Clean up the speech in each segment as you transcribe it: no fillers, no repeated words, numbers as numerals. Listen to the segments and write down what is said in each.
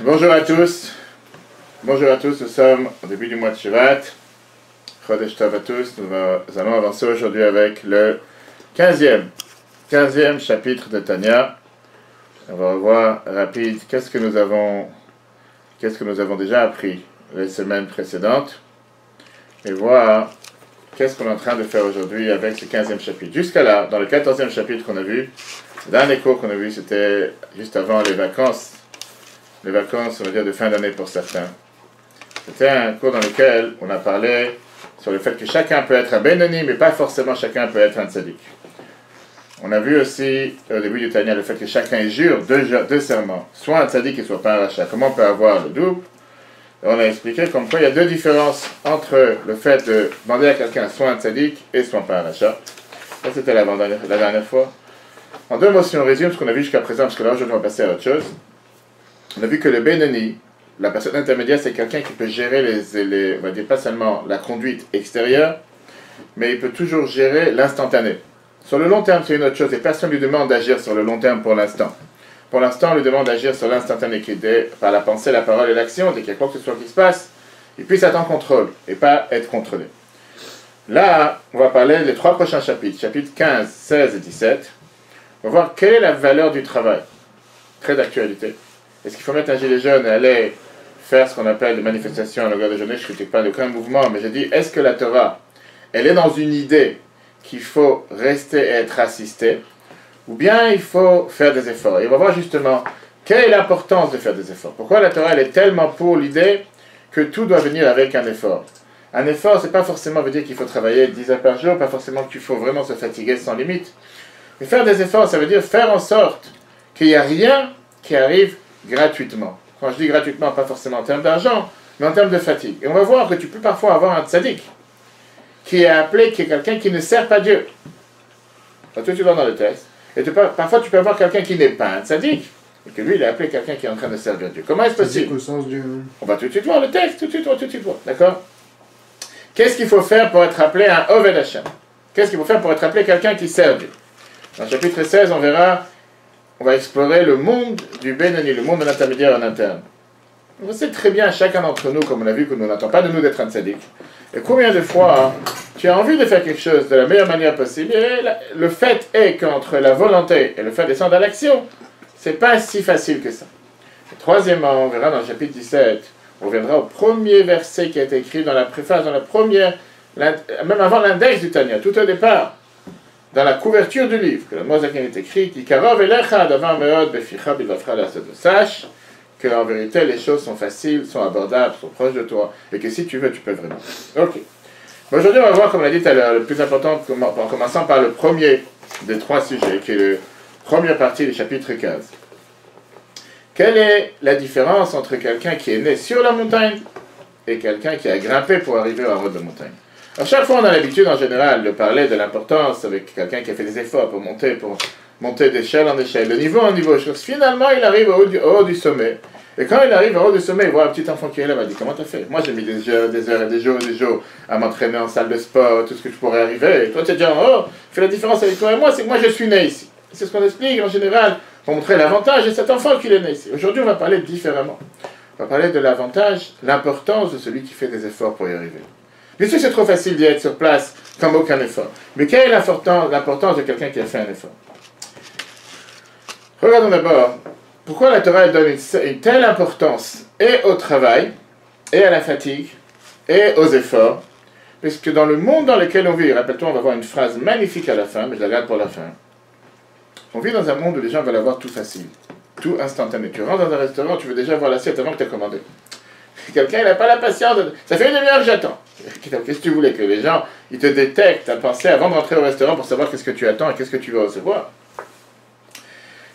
Bonjour à tous. Bonjour à tous, nous sommes au début du mois de Shevat. Chodesh Tov à tous. Nous allons avancer aujourd'hui avec le 15e chapitre de Tanya. On va revoir rapide qu'est-ce que nous avons déjà appris les semaines précédentes et voir qu'est-ce qu'on est en train de faire aujourd'hui avec ce 15e chapitre. Jusqu'à là, dans le 14e chapitre qu'on a vu, le dernier cours qu'on a vu, c'était juste avant les vacances, on va dire, de fin d'année pour certains. C'était un cours dans lequel on a parlé sur le fait que chacun peut être un Benoni, mais pas forcément chacun peut être un tzaddik. On a vu aussi, au début du Tanya, le fait que chacun jure deux serments, soit un tzaddik et soit pas un rachat. Comment on peut avoir le double? Et on a expliqué comme quoi il y a deux différences entre le fait de demander à quelqu'un soit un tzaddik et soit pas un rachat. Ça, c'était la dernière fois. En deux mots, si on résume ce qu'on a vu jusqu'à présent, parce que là, aujourd'hui, on va passer à autre chose. On a vu que le Benoni, la personne intermédiaire, c'est quelqu'un qui peut gérer on va dire pas seulement la conduite extérieure, mais il peut toujours gérer l'instantané. Sur le long terme, c'est une autre chose, et personne ne lui demande d'agir sur le long terme pour l'instant. Pour l'instant, on lui demande d'agir sur l'instantané, qui est par la pensée, la parole et l'action, dès qu'il y a quoi que ce soit qui se passe, il puisse être en contrôle, et pas être contrôlé. Là, on va parler des trois prochains chapitres, chapitres 15, 16 et 17. On va voir quelle est la valeur du travail. Très d'actualité. Est-ce qu'il faut mettre un gilet jaune et aller faire ce qu'on appelle des manifestations à longueur de journée? Je ne critique pas aucun mouvement, mais je dis, est-ce que la Torah, elle est dans une idée qu'il faut rester et être assisté, ou bien il faut faire des efforts? Et on va voir justement quelle est l'importance de faire des efforts. Pourquoi la Torah, elle est tellement pour l'idée que tout doit venir avec un effort. Un effort, c'est pas forcément veut dire qu'il faut travailler 10 heures par jour, pas forcément qu'il faut vraiment se fatiguer sans limite. Mais faire des efforts, ça veut dire faire en sorte qu'il n'y a rien qui arrive gratuitement. Quand je dis gratuitement, pas forcément en termes d'argent, mais en termes de fatigue. Et on va voir que tu peux parfois avoir un tzaddik qui est appelé, qui est quelqu'un qui ne sert pas Dieu. Toi, tu vas dans le texte. Et parfois, tu peux avoir quelqu'un qui n'est pas un tzaddik, et que lui, il est appelé quelqu'un qui est en train de servir Dieu. Comment est-ce possible? Au sens du... On va tout de suite voir le texte, tout de suite voir. D'accord? Qu'est-ce qu'il faut faire pour être appelé un Oved Hashem? Qu'est-ce qu'il faut faire pour être appelé quelqu'un qui sert Dieu? Dans le chapitre 16, on va explorer le monde du Benoni, le monde de l'intermédiaire en interne. On sait très bien, chacun d'entre nous, comme on a vu, que nous n'attend pas de nous d'être un tzaddik. Et combien de fois tu as envie de faire quelque chose de la meilleure manière possible, et le fait est qu'entre la volonté et le fait de descendre à l'action, c'est pas si facile que ça. Et troisièmement, on verra dans le chapitre 17, on reviendra au premier verset qui a été écrit dans la préface, dans la première, même avant l'index du Tanya, tout au départ, dans la couverture du livre, que le Mozakin est écrit, qui karov elecha davar meod beficha bilvafra lasod. Sache que en vérité les choses sont faciles, sont abordables, sont proches de toi, et que si tu veux, tu peux vraiment. Ok. Aujourd'hui, on va voir, comme on l'a dit tout à l'heure, le plus important, en commençant par le premier des trois sujets, qui est la première partie du chapitre 15. Quelle est la différence entre quelqu'un qui est né sur la montagne et quelqu'un qui a grimpé pour arriver en haut de la montagne? Alors, chaque fois, on a l'habitude, en général, de parler de l'importance avec quelqu'un qui a fait des efforts pour monter d'échelle en échelle, de niveau en niveau. Finalement, il arrive au haut du sommet. Et quand il arrive au haut du sommet, il voit un petit enfant qui est là, il dit, comment t'as fait? Moi, j'ai mis des heures et des jours à m'entraîner en salle de sport, tout ce que je pourrais arriver. Et toi, tu es déjà en haut. Fait la différence avec toi et moi, c'est que moi, je suis né ici. C'est ce qu'on explique, en général, pour montrer l'avantage de cet enfant qui est né ici. Aujourd'hui, on va parler différemment. On va parler de l'avantage, l'importance de celui qui fait des efforts pour y arriver. Bien sûr, c'est trop facile d'y être sur place, comme aucun effort. Mais quelle est l'importance de quelqu'un qui a fait un effort? Regardons d'abord, pourquoi la Torah donne une telle importance et au travail, et à la fatigue, et aux efforts, puisque dans le monde dans lequel on vit, rappelle-toi, on va voir une phrase magnifique à la fin, mais je la garde pour la fin. On vit dans un monde où les gens veulent avoir tout facile, tout instantané. Tu rentres dans un restaurant, tu veux déjà voir l'assiette avant que tu aies commandé. Quelqu'un, il n'a pas la patience ça fait une demi-heure que j'attends. Qu'est-ce que tu voulais? Que les gens, ils te détectent ta pensée avant de rentrer au restaurant pour savoir qu'est-ce que tu attends et qu'est-ce que tu veux recevoir.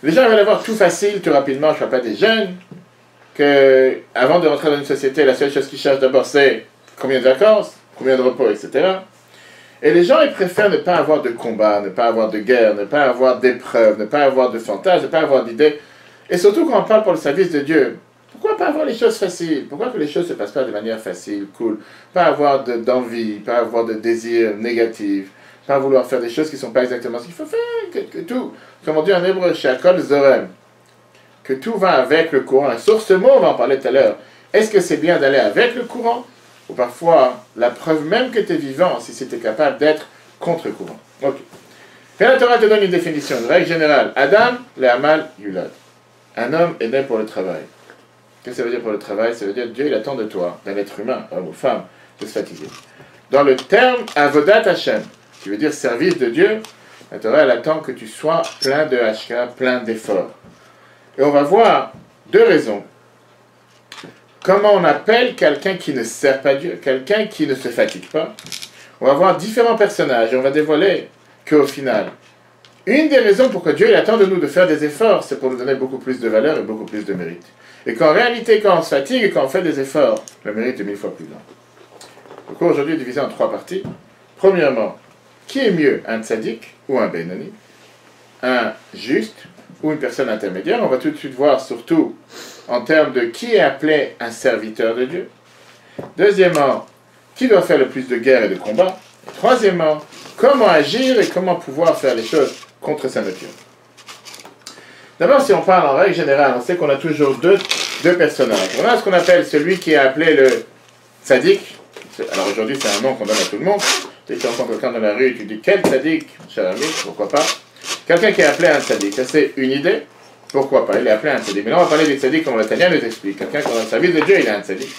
Les gens veulent avoir tout facile, tout rapidement. Je ne parle pas des jeunes, que avant de rentrer dans une société, la seule chose qu'ils cherchent d'abord, c'est combien de vacances, combien de repos, etc. Et les gens, ils préfèrent ne pas avoir de combat, ne pas avoir de guerre, ne pas avoir d'épreuves, ne pas avoir de fantasmes, ne pas avoir d'idées. Et surtout quand on parle pour le service de Dieu, pourquoi pas avoir les choses faciles? Pourquoi que les choses ne se passent pas de manière facile, cool? Pas avoir d'envie, pas avoir de désirs négatifs, pas vouloir faire des choses qui ne sont pas exactement ce qu'il faut faire, que tout. Comme on dit en hébreu, Shakol Zorem. que tout va avec le courant. Et sur ce mot, on va en parler tout à l'heure. Est-ce que c'est bien d'aller avec le courant? Ou parfois, la preuve même que tu es vivant, si c'était capable d'être contre-courant. Ok. Puis la Torah te donne une définition, une règle générale. Adam, le Hamal, Yulad. Un homme est né pour le travail. Qu'est-ce que ça veut dire pour le travail? Ça veut dire que Dieu, il attend de toi, d'un être humain, homme ou femme, de se fatiguer. Dans le terme Avodat Hashem, qui veut dire service de Dieu, la Torah, elle attend que tu sois plein de hashka, plein d'efforts. Et on va voir deux raisons. Comment on appelle quelqu'un qui ne sert pas Dieu, quelqu'un qui ne se fatigue pas. On va voir différents personnages et on va dévoiler qu'au final, une des raisons pourquoi Dieu il attend de nous de faire des efforts, c'est pour nous donner beaucoup plus de valeur et beaucoup plus de mérite. Et qu'en réalité, quand on se fatigue et quand on fait des efforts, le mérite est 1000 fois plus grand. Le cours aujourd'hui est divisé en 3 parties. Premièrement, qui est mieux, un tzaddik ou un benoni? Un juste ou une personne intermédiaire? On va tout de suite voir surtout en termes de qui est appelé un serviteur de Dieu. Deuxièmement, qui doit faire le plus de guerre et de combat. Et troisièmement, comment agir et comment pouvoir faire les choses contre sa nature. D'abord, si on parle en règle générale, on sait qu'on a toujours deux personnages. On a ce qu'on appelle celui qui est appelé le tzaddik. Alors aujourd'hui, c'est un nom qu'on donne à tout le monde. Dès que tu entends quelqu'un dans la rue, tu dis quel tzaddik, cher ami, pourquoi pas. Quelqu'un qui est appelé un tzaddik, ça c'est une idée. Pourquoi pas, il est appelé un tzaddik. Mais là, on va parler des tzaddik comme le Tanya nous explique. Quelqu'un qui est dans le service de Dieu, il est un tzaddik.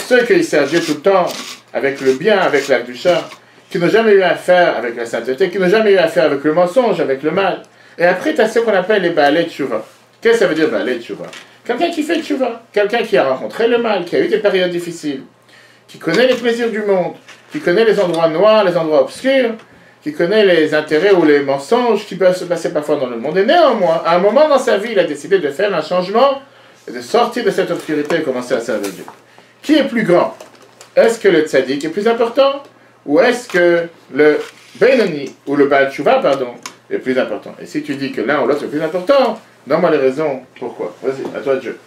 Ceux qui servent Dieu tout le temps, avec le bien, avec la doucha, qui n'ont jamais eu affaire avec la sainteté, qui n'ont jamais eu affaire avec le mensonge, avec le mal. Et après, tu as ce qu'on appelle les Baalei Tshuva. Qu'est-ce que ça veut dire Baalei Tshuva? Quelqu'un qui fait Tshuva, quelqu'un qui a rencontré le mal, qui a eu des périodes difficiles, qui connaît les plaisirs du monde, qui connaît les endroits noirs, les endroits obscurs, qui connaît les intérêts ou les mensonges qui peuvent se passer parfois dans le monde. Et néanmoins, à un moment dans sa vie, il a décidé de faire un changement, et de sortir de cette obscurité et commencer à servir Dieu. Qui est plus grand? Est-ce que le tzaddik est plus important? Ou est-ce que le Benoni, ou le Baal Tshuva, pardon, est plus important? Et si tu dis que l'un ou l'autre est plus important, donne-moi les raisons pourquoi. Vas-y, à toi de jeu.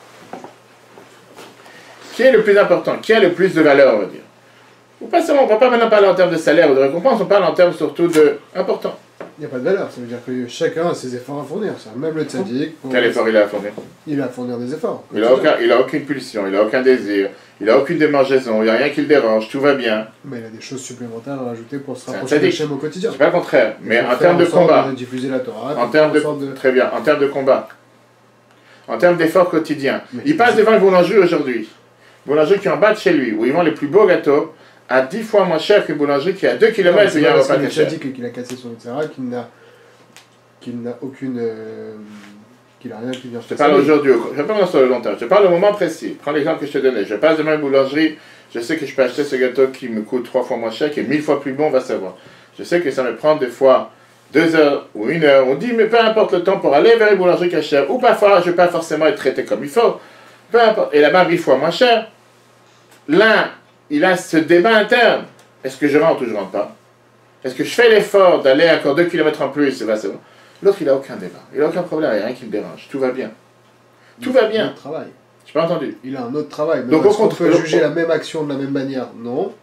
Qui est le plus important? Qui a le plus de valeur, on va dire? Ou pas seulement, on ne va pas maintenant parler en termes de salaire ou de récompense, on parle en termes surtout de important. Il n'y a pas de valeur, ça veut dire que chacun a ses efforts à fournir. Même le tzaddik. Quel effort il a à fournir? Il a à fournir des efforts. Il n'a aucune pulsion, il n'a aucun désir, il n'a aucune démangeaison, il n'y a rien qui le dérange, tout va bien. Mais il a des choses supplémentaires à rajouter pour se rapprocher de Shem au quotidien. C'est pas le contraire, mais en termes de combat. De diffuser la Torah. Très bien, en termes de combat. En termes d'efforts quotidiens. Il passe devant une boulangerie aujourd'hui. Boulangerie qui est en bas de chez lui, où ils vendent les plus beaux gâteaux, à 10 fois moins cher qu'une boulangerie qui est à 2 km et il y a un repas de cher. Qu'il a cassé son etc. Qu'il n'a aucune. Qu'il n'a rien qui vient se passer. Je te parle aujourd'hui, je ne parle pas sur le long terme, je te parle au moment précis. Prends l'exemple que je te donnais. Je passe devant une boulangerie, je sais que je peux acheter ce gâteau qui me coûte 3 fois moins cher, qui est 1000 fois plus bon, on va savoir. Je sais que ça me prend des fois 2 heures ou 1 heure. On dit, mais peu importe le temps pour aller vers une boulangerie qui est chère, ou parfois je ne vais pas forcément être traité comme il faut. Peu importe. Et là-bas, 1000 fois moins cher. L'un, il a ce débat interne. Est-ce que je rentre ou je ne rentre pas? Est-ce que je fais l'effort d'aller encore 2 km en plus? C'est bon. L'autre, il n'a aucun débat. Il n'a aucun problème, il n'y a rien qui me dérange. Tout va bien. Tout va bien. Il a un autre travail. Je n'ai pas entendu. Il a un autre travail. Donc, est-ce qu'on peut juger la même action de la même manière? Non.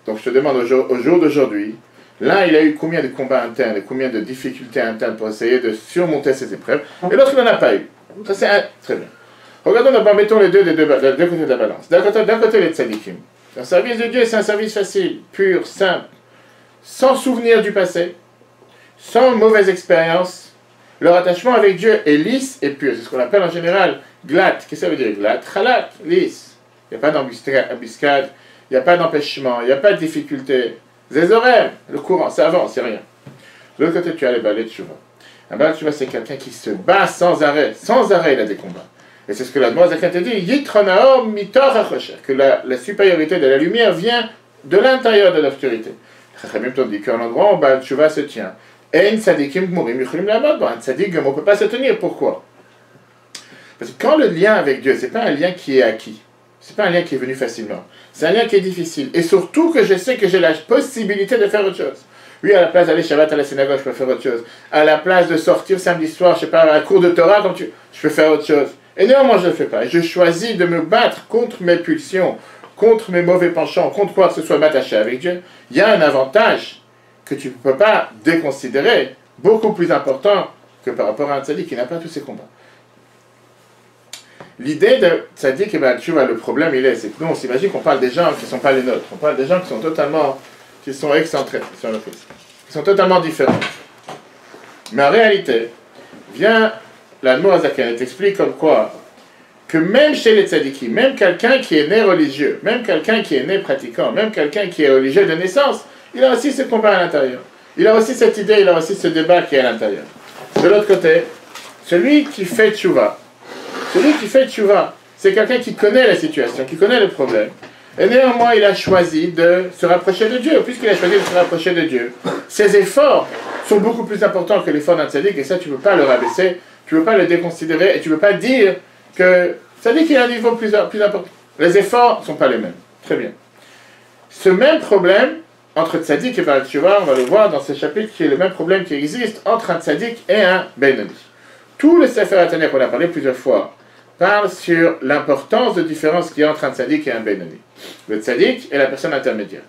Donc, je te demande au jour d'aujourd'hui, l'un, il a eu combien de combats internes et combien de difficultés internes pour essayer de surmonter ces épreuves, et l'autre, il n'en a pas eu. Ça, c'est très bien. Regardons d'abord, mettons les deux côtés de la balance. D'un côté, les tzadikim. Un service de Dieu, c'est un service facile, pur, simple, sans souvenir du passé, sans mauvaise expérience. Leur attachement avec Dieu est lisse et pur. C'est ce qu'on appelle en général glatt. Qu'est-ce que ça veut dire glatt? Khalat, lisse. Il n'y a pas d'embuscade, il n'y a pas d'empêchement, il n'y a pas de difficulté. Zézorem, le courant, ça avance, c'est rien. De l'autre côté, tu as les Baalei Tshuva. Un Baalei Tshuva, c'est quelqu'un qui se bat sans arrêt. Sans arrêt, il a des combats. Et c'est ce que la Zakat te dit, Yitronaor mitor hachosher, que la supériorité de la lumière vient de l'intérieur de l'obscurité. Chachamim t'ont dit qu'un endroit où Baal Tshuva se tient. Et un tzadikim gmurim yuchlim lamod, un tzadik on ne peut pas se tenir. Pourquoi? Parce que quand le lien avec Dieu, c'est pas un lien qui est acquis. C'est pas un lien qui est venu facilement. C'est un lien qui est difficile. Et surtout que je sais que j'ai la possibilité de faire autre chose. Oui, à la place d'aller Shabbat à la synagogue, je peux faire autre chose. À la place de sortir samedi soir, je sais pas, à un cours de Torah, je peux faire autre chose. Et néanmoins, je ne le fais pas. Et je choisis de me battre contre mes pulsions, contre mes mauvais penchants, contre quoi que ce soit m'attacher avec Dieu. Il y a un avantage que tu ne peux pas déconsidérer, beaucoup plus important que par rapport à un tzaddik qui n'a pas tous ces combats. L'idée de tzaddik et Baal Tshuva, le problème il est, c'est que nous on s'imagine qu'on parle des gens qui ne sont pas les nôtres. On parle des gens qui sont excentrés, qui sont totalement différents. Mais en réalité, vient l'Admor Hazaken et t'explique comme quoi que même chez les tzaddikim, même quelqu'un qui est né religieux, même quelqu'un qui est né pratiquant, même quelqu'un qui est religieux de naissance, il a aussi ce combat à l'intérieur. Il a aussi cette idée, il a aussi ce débat qui est à l'intérieur. De l'autre côté, celui qui fait tchouva, c'est quelqu'un qui connaît la situation, qui connaît le problème. Et néanmoins, il a choisi de se rapprocher de Dieu. Puisqu'il a choisi de se rapprocher de Dieu, ses efforts sont beaucoup plus importants que l'effort d'un tzaddik, et ça, tu ne peux pas le rabaisser, tu ne peux pas le déconsidérer, et tu ne peux pas dire que tzaddik, il a un niveau plus important. Les efforts ne sont pas les mêmes. Très bien. Ce même problème, entre tzaddik et Baal Tshuva, on va le voir dans ce chapitre, qui est le même problème qui existe entre un tzaddik et un benoni. Tout le Sefer HaTanya qu'on a parlé plusieurs fois parle sur l'importance de différence qu'il y a entre un tzaddik et un benoni. Le tzaddik est la personne intermédiaire.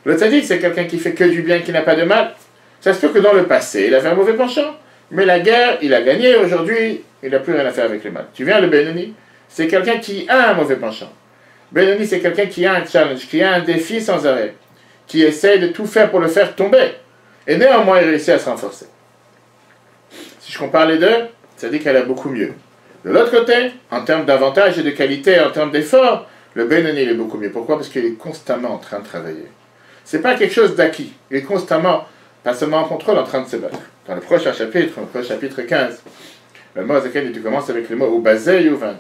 Le tzaddik, c'est quelqu'un qui fait que du bien, qui n'a pas de mal. Ça se peut que dans le passé, il avait un mauvais penchant, mais la guerre, il a gagné, aujourd'hui, il n'a plus rien à faire avec le mal. Tu viens, le benoni, c'est quelqu'un qui a un mauvais penchant. Benoni, c'est quelqu'un qui a un challenge, qui a un défi sans arrêt, qui essaie de tout faire pour le faire tomber. Et néanmoins, il réussit à se renforcer. Si je compare les deux, ça dit qu'elle a beaucoup mieux. De l'autre côté, en termes d'avantages et de qualité, en termes d'effort, le benoni il est beaucoup mieux. Pourquoi? Parce qu'il est constamment en train de travailler. C'est pas quelque chose d'acquis. Il est constamment, pas seulement en contrôle, en train de se battre. Dans le prochain chapitre 15, le mot Zaken, tu commences avec le mot Ubazé Yuvan.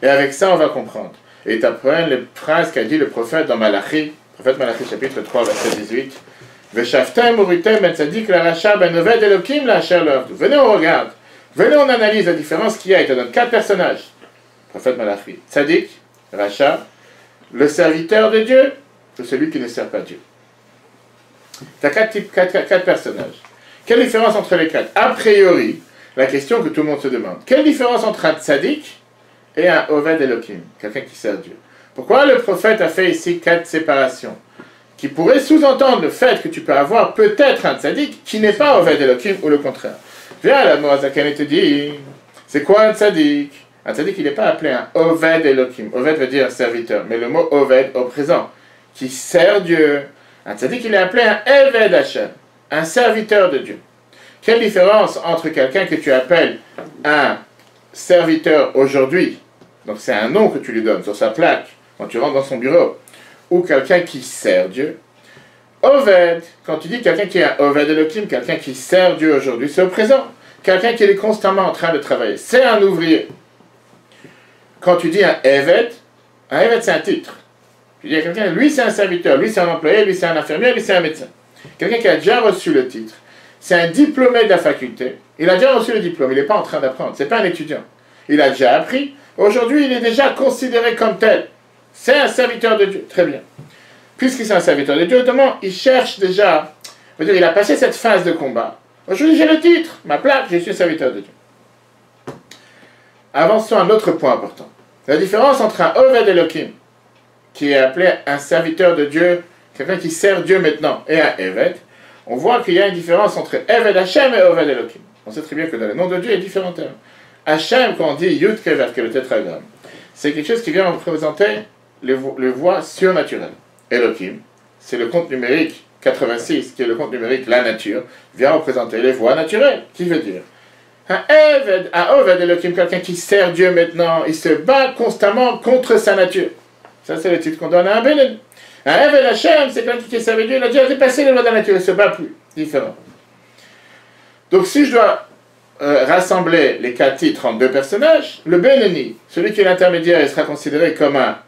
Et avec ça, on va comprendre. Et tu apprends les phrases qu'a dit le prophète dans Malachi, prophète Malachi chapitre 3, verset 18. Veshaftem uritem ben tzadik la racha ben oved elokim la asher lo avdu. Venez, on regarde. Venez, on analyse la différence qu'il y a. Il te donne 4 personnages. Prophète Malachi. Tzadik, Racha, le serviteur de Dieu, ou celui qui ne sert pas Dieu. Tu as 4 personnages. Quelle différence entre les 4? A priori, la question que tout le monde se demande. Quelle différence entre un tzadik et un oved elokim, quelqu'un qui sert Dieu? Pourquoi le prophète a fait ici 4 séparations qui pourraient sous-entendre le fait que tu peux avoir peut-être un tzadik qui n'est pas oved elokim ou le contraire? Viens, l'Admor Hazaken et te dit, c'est quoi un tzadik? Un tzadik, il n'est pas appelé un oved elokim. Oved veut dire serviteur, mais le mot oved au présent, qui sert Dieu. Un tzadik, il est appelé un eved Hashem, un serviteur de Dieu. Quelle différence entre quelqu'un que tu appelles un serviteur aujourd'hui, donc c'est un nom que tu lui donnes sur sa plaque, quand tu rentres dans son bureau, ou quelqu'un qui sert Dieu? Oved, quand tu dis quelqu'un qui est un Oved Elokim, quelqu'un qui sert Dieu aujourd'hui, c'est au présent. Quelqu'un qui est constamment en train de travailler. C'est un ouvrier. Quand tu dis un Eved c'est un titre. Tu dis à quelqu'un, lui c'est un serviteur, lui c'est un employé, lui c'est un infirmier, lui c'est un médecin. Quelqu'un qui a déjà reçu le titre. C'est un diplômé de la faculté. Il a déjà reçu le diplôme, il n'est pas en train d'apprendre. C'est pas un étudiant. Il a déjà appris. Aujourd'hui, il est déjà considéré comme tel. C'est un serviteur de Dieu. Très bien. Puisqu'il est un serviteur de Dieu, notamment, il cherche déjà, il a passé cette phase de combat. Aujourd'hui, j'ai le titre, ma plaque, je suis un serviteur de Dieu. Avançons à un autre point important. La différence entre un Oved Elokim, qui est appelé un serviteur de Dieu, quelqu'un qui sert Dieu maintenant, et un Eved, on voit qu'il y a une différence entre Eved Hashem et Oved Elokim. On sait très bien que dans le nom de Dieu, il y a différents termes. Hashem, quand on dit Yud Kever, qui est le tétragramme, c'est quelque chose qui vient représenter les voies surnaturelles. Elohim, c'est le compte numérique 86, qui est le compte numérique la nature, vient représenter les voies naturelles. Qui veut dire un Oved Elohim, quelqu'un qui sert Dieu maintenant, il se bat constamment contre sa nature. Ça, c'est le titre qu'on donne à un benoni. Un Eved Hashem, c'est quelqu'un qui servait Dieu, il a déjà dépassé les lois de la nature, il ne se bat plus. Différent. Donc, si je dois rassembler les 4 titres en 2 personnages, le benoni, celui qui est l'intermédiaire, il sera considéré comme un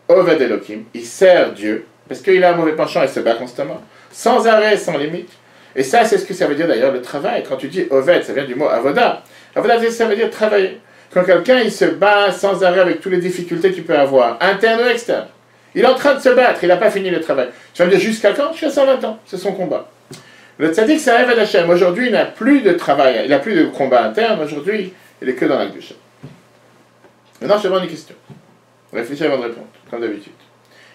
Oved Elohim, il sert Dieu, parce qu'il a un mauvais penchant, il se bat constamment, sans arrêt, sans limite. Et ça, c'est ce que ça veut dire d'ailleurs le travail. Quand tu dis Oved, ça vient du mot Avoda. Avoda, ça veut dire travailler. Quand quelqu'un, il se bat sans arrêt avec toutes les difficultés qu'il peut avoir, internes ou externes, il est en train de se battre, il n'a pas fini le travail. Tu vas me dire jusqu'à quand? Jusqu'à 120 ans, c'est son combat. Le tzaddik, c'est un Eved Hashem. Aujourd'hui, il n'a plus de travail, il n'a plus de combat interne. Aujourd'hui, il est que dans l'Akdusha. Maintenant, je te demande une question. Réfléchis avant de répondre, comme d'habitude.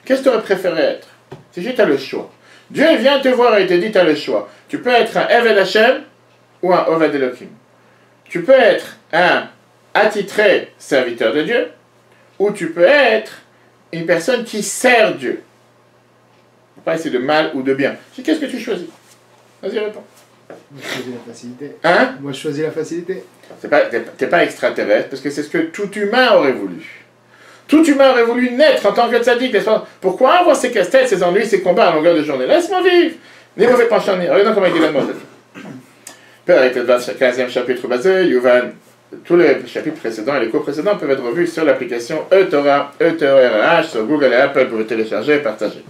Qu'est-ce que tu aurais préféré être? Si tu as le choix. Dieu vient te voir et te dit, tu as le choix. Tu peux être un Eved Hashem ou un Oved Elohim. Tu peux être un attitré serviteur de Dieu, ou tu peux être une personne qui sert Dieu. On va pas essayer de mal ou de bien. Qu'est-ce que tu choisis? Vas-y, réponds. Moi, je choisis la facilité. Hein? Moi, je choisis la facilité. T'es pas extraterrestre, parce que c'est ce que tout humain aurait voulu. Tout humain aurait voulu naître en tant que tzaddik, n'est-ce pas? Pourquoi avoir ces casse-têtes, ces ennuis, ces combats à longueur de journée? Laisse-moi vivre! Les mauvais penchants, regardez comment il dit la demande. Père avec le 15e chapitre basé, Yuvan, tous les chapitres précédents et les cours précédents peuvent être revus sur l'application eTorah, E-T-O-R-A-H, sur Google et Apple pour le télécharger et partager.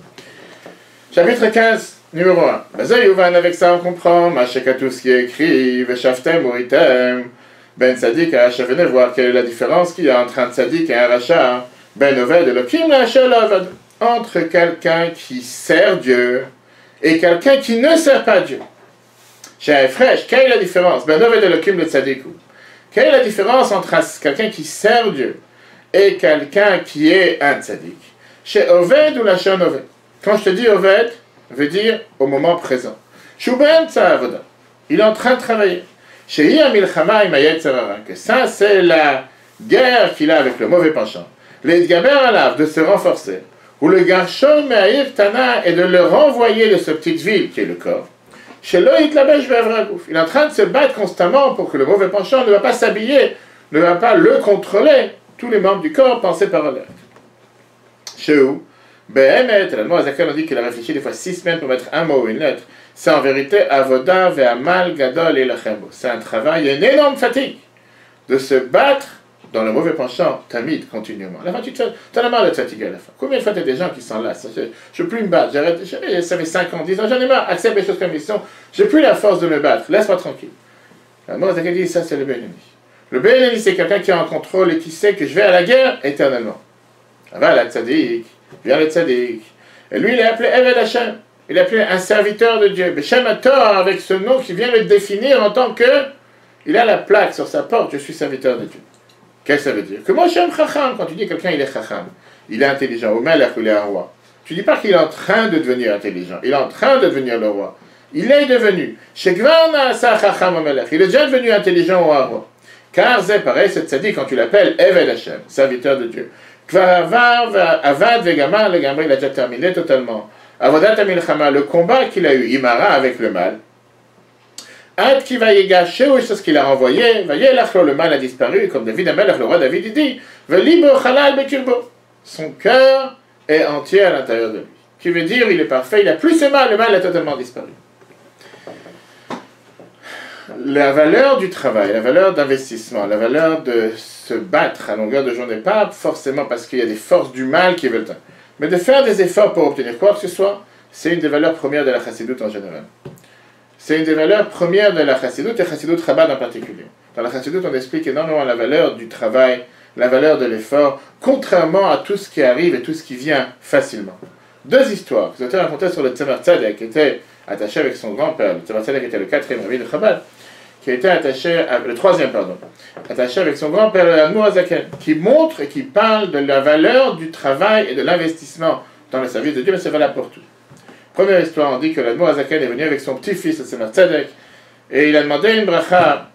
Chapitre 15, numéro 1. Basé Yuvan, avec ça on comprend, tout ce qui est écrit, Veshaftem, Uritem, Ben Sadik et Racha, venez voir quelle est la différence qu'il y a entre un Sadik et un Racha, Ben Oved, Elohim, Racha, Oved, entre quelqu'un qui sert Dieu et quelqu'un qui ne sert pas Dieu. Chez Fresh, quelle est la différence? Ben Oved, Elohim, le Tzadikou. Quelle est la différence entre quelqu'un qui sert Dieu et quelqu'un qui est un Tzadik? Chez Oved ou Racha Oved? Quand je te dis Oved, veut dire au moment présent. Shuben Tzavoda, il est en train de travailler. Chez Milchama Imayet Sarara, que ça c'est la guerre qu'il a avec le mauvais penchant. Les Gaber Alav, de se renforcer. Ou le Garshom Me'aïr Tana, et de le renvoyer de cette petite ville qui est le corps. Chez Loïc Labesh Vevragouf, il est en train de se battre constamment pour que le mauvais penchant ne va pas s'habiller, ne va pas le contrôler. Tous les membres du corps, pensés par alerte. Chez où? Behemet, la loi Zakan a dit qu'il a réfléchi des fois 6 semaines pour mettre un mot ou une lettre. C'est en vérité Avoda ve'amal gadol et lachembo. C'est un travail, il y a une énorme fatigue de se battre dans le mauvais penchant, tamid, continuellement. À la fin, tu en as marre d'être fatigué à la fin. Combien de fois tu as des gens qui s'en lassent? Je ne veux plus me battre, j'arrête, ça fait 5 ans, 10 ans, j'en ai marre, accepte les choses comme ils sont, j'ai plus la force de me battre, laisse-moi tranquille. La loi Zakan dit ça, c'est le Bénéni. Le Bénéni, c'est quelqu'un qui est en contrôle et qui sait que je vais à la guerre éternellement. Va la tzaddik, vient le tzaddik. Et lui, il est appelé Eved Hashem. Il est appelé un serviteur de Dieu. Beshem Hator, avec ce nom qui vient le définir en tant que. Il a la plaque sur sa porte, je suis serviteur de Dieu. Qu'est-ce que ça veut dire? Que moi, Shem Chacham, quand tu dis quelqu'un, il est Chacham, il est intelligent, au Melech, il est un roi. Tu dis pas qu'il est en train de devenir intelligent, il est en train de devenir le roi. Il est devenu. Shekvana sa Chacham au Melech. Il est déjà devenu intelligent ou un roi. Car c'est pareil, c'est tzaddik quand tu l'appelles Eved Hashem, serviteur de Dieu. Avad Vegamar, le Gamri, il a déjà terminé totalement. Avodat Amilchama, le combat qu'il a eu, Imara avec le mal. Ad qui va y gâcher, c'est ce qu'il a renvoyé. Voyez, le mal a disparu, comme David Amelech, le roi David, il dit Velibo Chalal Bekirbo. Son cœur est entier à l'intérieur de lui. Qui veut dire, il est parfait, il n'a plus ce mal, le mal a totalement disparu. La valeur du travail, la valeur d'investissement, la valeur de se battre à longueur de journée, pas forcément parce qu'il y a des forces du mal qui veulent, mais de faire des efforts pour obtenir quoi que ce soit, c'est une des valeurs premières de la chassidoute en général. C'est une des valeurs premières de la chassidoute et chassidoute Chabad en particulier. Dans la chassidoute, on explique énormément la valeur du travail, la valeur de l'effort, contrairement à tout ce qui arrive et tout ce qui vient facilement. Deux histoires que je racontais sur le Tzemar Tzadek, qui était attaché avec son grand-père. Le Tzemar Tzadek était le 4e rabbi de Chabad, qui était attaché, le 3e, pardon, attaché avec son grand-père, le Admour Azaken, qui montre et qui parle de la valeur du travail et de l'investissement dans le service de Dieu, mais c'est valable pour tout. Première histoire, on dit que l'Admour Azaken est venu avec son petit-fils, le Tzemar Tzadek, et il a demandé une bracha,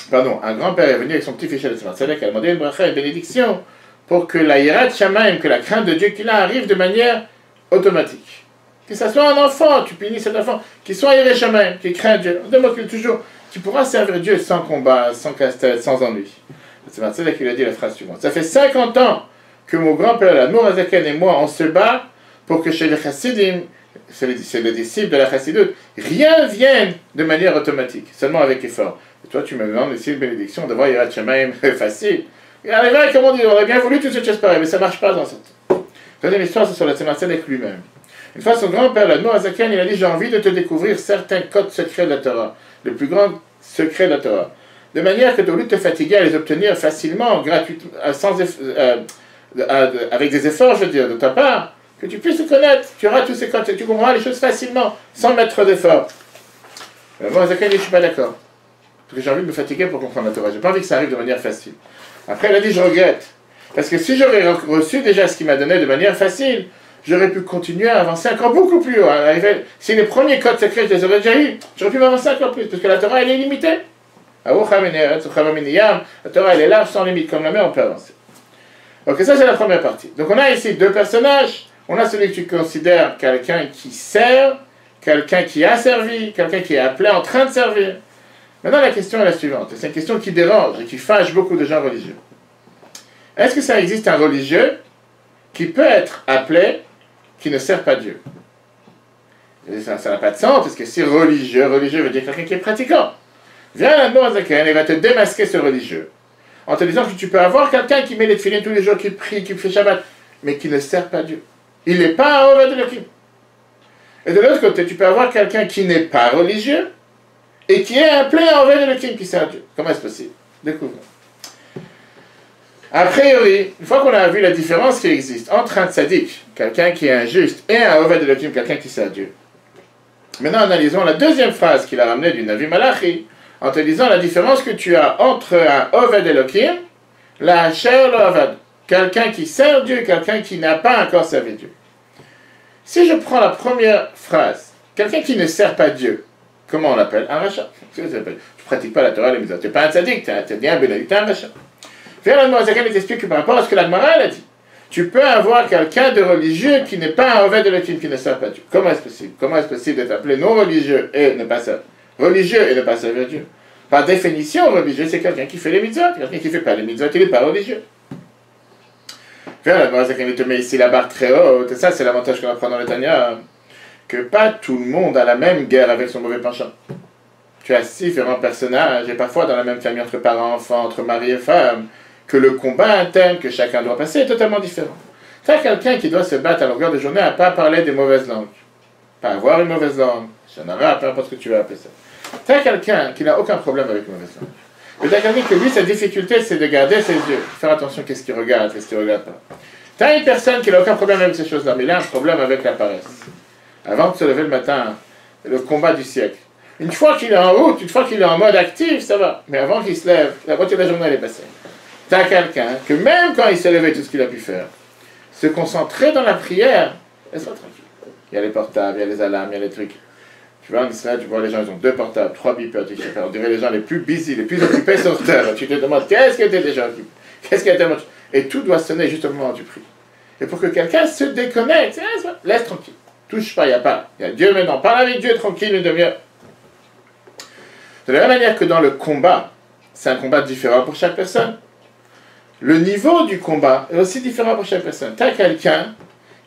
pardon, un grand-père est venu avec son petit-fils, le Tzemar Tzadek, il a demandé une bracha, une bénédiction, pour que la Yirat Shamayim, que la crainte de Dieu qu'il a, arrive de manière automatique. Que ce soit un enfant, tu punis cet enfant, qu'il soit Yirat Shamayim, qui craint Dieu, on demande toujours, qui pourra servir Dieu sans combat, sans casse-tête, sans ennui. C'est Marcel qui lui a dit la phrase suivante. Ça fait 50 ans que mon grand-père, l'Admour Azaken et moi, on se bat pour que chez les chassidim, c'est les disciples de la chassidoute, rien vienne de manière automatique, seulement avec effort. Et toi, tu me demandes ici une bénédiction de voir Yirat Shamayim facile. Et à l'évêque, comme on dit, on aurait bien voulu toutes ces choses pareilles, mais ça ne marche pas dans cette. Deuxième histoire, c'est sur le Tzemar Tzadek lui-même. Une fois, son grand-père, l'Admour Azaken, il a dit, j'ai envie de te découvrir certains codes secrets de la Torah, le plus grand secret de la Torah. De manière que, au lieu de te fatiguer à les obtenir facilement, gratuitement, avec des efforts, je veux dire, de ta part, que tu puisses te connaître, tu auras tous ces codes, tu comprendras les choses facilement, sans mettre d'efforts. L'Admour Azaken dit, je ne suis pas d'accord. Parce que j'ai envie de me fatiguer pour comprendre la Torah. Je n'ai pas envie que ça arrive de manière facile. Après, il a dit, je regrette. Parce que si j'aurais reçu déjà ce qu'il m'a donné de manière facile, j'aurais pu continuer à avancer encore beaucoup plus haut. Si les premiers codes secrets, je les aurais déjà eu, j'aurais pu m'avancer encore plus. Parce que la Torah, elle est limitée. La Torah, elle est large, sans limite. Comme la mer, on peut avancer. Ok, ça c'est la première partie. Donc on a ici deux personnages. On a celui que tu considères quelqu'un qui sert, quelqu'un qui a servi, quelqu'un qui est appelé en train de servir. Maintenant la question est la suivante. C'est une question qui dérange et qui fâche beaucoup de gens religieux. Est-ce que ça existe un religieux qui peut être appelé, qui ne sert pas Dieu? Et ça n'a pas de sens, parce que si religieux veut dire quelqu'un qui est pratiquant. Viens à l'Admorazaken et va te démasquer ce religieux, en te disant que tu peux avoir quelqu'un qui met les tefilines tous les jours, qui prie, qui fait Shabbat, mais qui ne sert pas Dieu. Il n'est pas un Oved Elohim. Et de l'autre côté, tu peux avoir quelqu'un qui n'est pas religieux, et qui est appelé à Oved Elohim qui sert Dieu. Comment est-ce possible? Découvrons. A priori, une fois qu'on a vu la différence qui existe entre un tzaddik, quelqu'un qui est injuste, et un Oved Elohim, quelqu'un qui sert Dieu. Maintenant, analysons la deuxième phrase qu'il a ramenée du Navi Malachi, en te disant la différence que tu as entre un Oved Elohim, la Asher lo Avad, quelqu'un qui sert Dieu, quelqu'un qui n'a pas encore servi Dieu. Si je prends la première phrase, quelqu'un qui ne sert pas Dieu, comment on l'appelle? Un rachat. Tu ne pratiques pas la Torah, les mitzvot. Tu n'es pas un tzaddik, tu es bien bénédicte, tu es un rachat. Viens l'Admorazaken et t'explique que par rapport à ce que l'Agmara a dit, tu peux avoir quelqu'un de religieux qui n'est pas un Oved Elohim, qui ne sert pas Dieu. Comment est-ce possible? Comment est-ce possible d'être appelé non religieux et ne pas servir? Religieux et ne pas servir Dieu. Par définition, religieux, c'est quelqu'un qui fait les mitzvot. Quelqu'un qui ne fait pas les mitzvot, il n'est pas religieux. Viens l'Admorazaken te met ici la barre très haute, et ça c'est l'avantage qu'on apprend dans le Tanya, que pas tout le monde a la même guerre avec son mauvais penchant. Tu as différents personnages, et parfois dans la même famille, entre parents, enfants, entre mari et femme, que le combat interne que chacun doit passer est totalement différent. Tu as quelqu'un qui doit se battre à longueur de journée à ne pas parler des mauvaises langues, pas avoir une mauvaise langue, j'en aurai, peu importe ce que tu veux appeler ça. Tu as quelqu'un qui n'a aucun problème avec une mauvaise langue. Mais tu as quelqu'un que lui, sa difficulté, c'est de garder ses yeux, faire attention qu'est-ce qu'il regarde, qu'est-ce qu'il ne regarde pas. Tu as une personne qui n'a aucun problème avec ces choses-là, mais il a un problème avec la paresse. Avant de se lever le matin, le combat du siècle. Une fois qu'il est en route, une fois qu'il est en mode actif, ça va. Mais avant qu'il se lève, la moitié de la journée, elle est passée. Tu as quelqu'un que même quand il s'est levé, tout ce qu'il a pu faire, se concentrer dans la prière, laisse-moi tranquille. Il y a les portables, il y a les alarmes, il y a les trucs. Tu vois, en Israël, tu vois les gens, ils ont 2 portables, 3 beepers, on dirait les gens les plus busy, les plus occupés sur Terre. Tu te demandes, qu'est-ce que tu es déjà occupé? Qu'est-ce qu'il y a tellement... Et tout doit sonner juste au moment où tu pries. Et pour que quelqu'un se déconnecte, laisse tranquille. Touche pas, il n'y a pas. Il y a Dieu maintenant. Parle avec Dieu tranquille une demi-heure. De la même manière que dans le combat, c'est un combat différent pour chaque personne. Le niveau du combat est aussi différent pour chaque personne. Tu as quelqu'un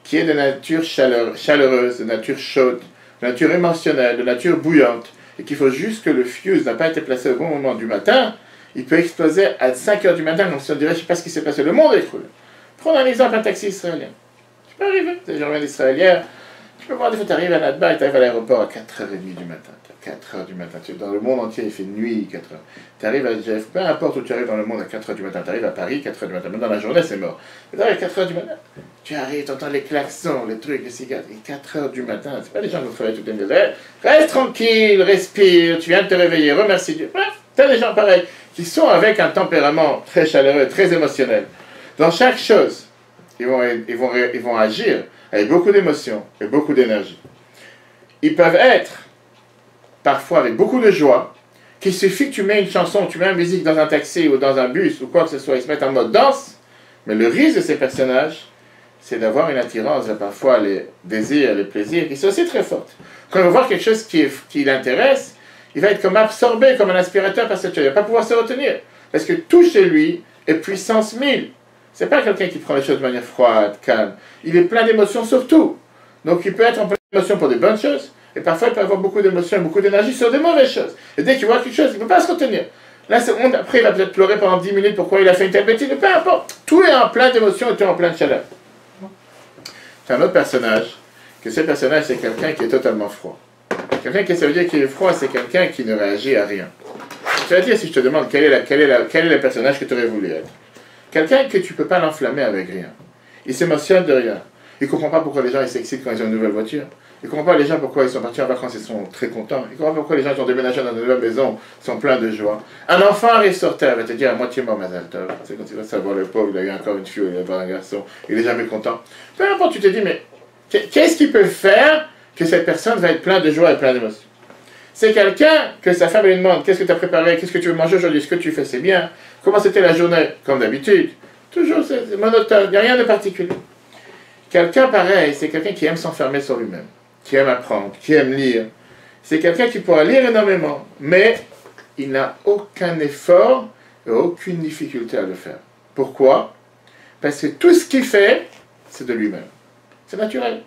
qui est de nature chaleureuse, de nature chaude, de nature émotionnelle, de nature bouillante, et qu'il faut juste que le fuse n'a pas été placé au bon moment du matin, il peut exploser à 5 heures du matin, donc si on dirait, je ne sais pas ce qui s'est passé, le monde est écroulé. Prends un exemple, un taxi israélien. Tu peux arriver, je reviens d'Israël hier, tu peux voir des fois, tu arrives à Nadba et tu arrives à l'aéroport à 4h30 du matin. 4h du matin. Dans le monde entier, il fait nuit 4h. Tu arrives à Jeff, peu importe où tu arrives dans le monde à 4h du matin. Tu arrives à Paris 4h du matin. Même dans la journée, c'est mort. Mais tu arrives à 4h du matin. Tu arrives, tu entends les klaxons, les trucs, les cigarettes. Et 4h du matin, c'est pas les gens qui vont travailler toutes les nuits. Reste tranquille, respire, tu viens de te réveiller, remercie Dieu. Bref, tu as des gens pareils qui sont avec un tempérament très chaleureux, très émotionnel. Dans chaque chose, ils vont agir avec beaucoup d'émotion et beaucoup d'énergie. Ils peuvent être parfois avec beaucoup de joie, qu'il suffit que tu mets une chanson, tu mets une musique dans un taxi ou dans un bus ou quoi que ce soit, ils se mettent en mode danse, mais le risque de ces personnages, c'est d'avoir une attirance vers parfois les désirs, les plaisirs, qui sont aussi très fortes. Quand il va voir quelque chose qui l'intéresse, il va être comme absorbé, comme un aspirateur par cette chose, il ne va pas pouvoir se retenir, parce que tout chez lui est puissance 1000. C'est pas quelqu'un qui prend les choses de manière froide, calme, il est plein d'émotions surtout. Donc il peut être en plein d'émotions pour des bonnes choses, et parfois, il peut avoir beaucoup d'émotions et beaucoup d'énergie sur des mauvaises choses. Et dès qu'il voit quelque chose, il ne peut pas se retenir. Là, après, il va peut-être pleurer pendant 10 minutes pourquoi il a fait une telle bêtise, mais peu importe. Tout est en plein d'émotions et tout est en plein de chaleur. C'est un autre personnage, que ce personnage, c'est quelqu'un qui est totalement froid. Quelqu'un qui, ça veut dire qu'il est froid, c'est quelqu'un qui ne réagit à rien. Ça veut dire, si je te demande quel est le personnage que tu aurais voulu être. Quelqu'un que tu ne peux pas l'enflammer avec rien. Il s'émotionne de rien. Il ne comprend pas pourquoi les gens s'excitent quand ils ont une nouvelle voiture. Il ne comprend pas les gens pourquoi ils sont partis en vacances et sont très contents. Il ne comprend pas pourquoi les gens qui ont déménagé dans une nouvelle maison sont pleins de joie. Un enfant arrive sur terre, va te dire à moitié mort, Mazal Tov. C'est quand il va savoir le pauvre, il a eu encore une fille, il va avoir un garçon, il n'est jamais content. Peu importe, tu te dis, mais qu'est-ce qui peut faire que cette personne va être plein de joie et plein d'émotion? C'est quelqu'un que sa femme lui demande, qu'est-ce que tu as préparé, qu'est-ce que tu veux manger aujourd'hui, ce que tu fais, c'est bien. Comment c'était la journée? Comme d'habitude. Toujours, c'est monotone, il n'y a rien de particulier. Quelqu'un pareil, c'est quelqu'un qui aime s'enfermer sur lui-même, qui aime apprendre, qui aime lire. C'est quelqu'un qui pourra lire énormément, mais il n'a aucun effort et aucune difficulté à le faire. Pourquoi? Parce que tout ce qu'il fait, c'est de lui-même. C'est naturel.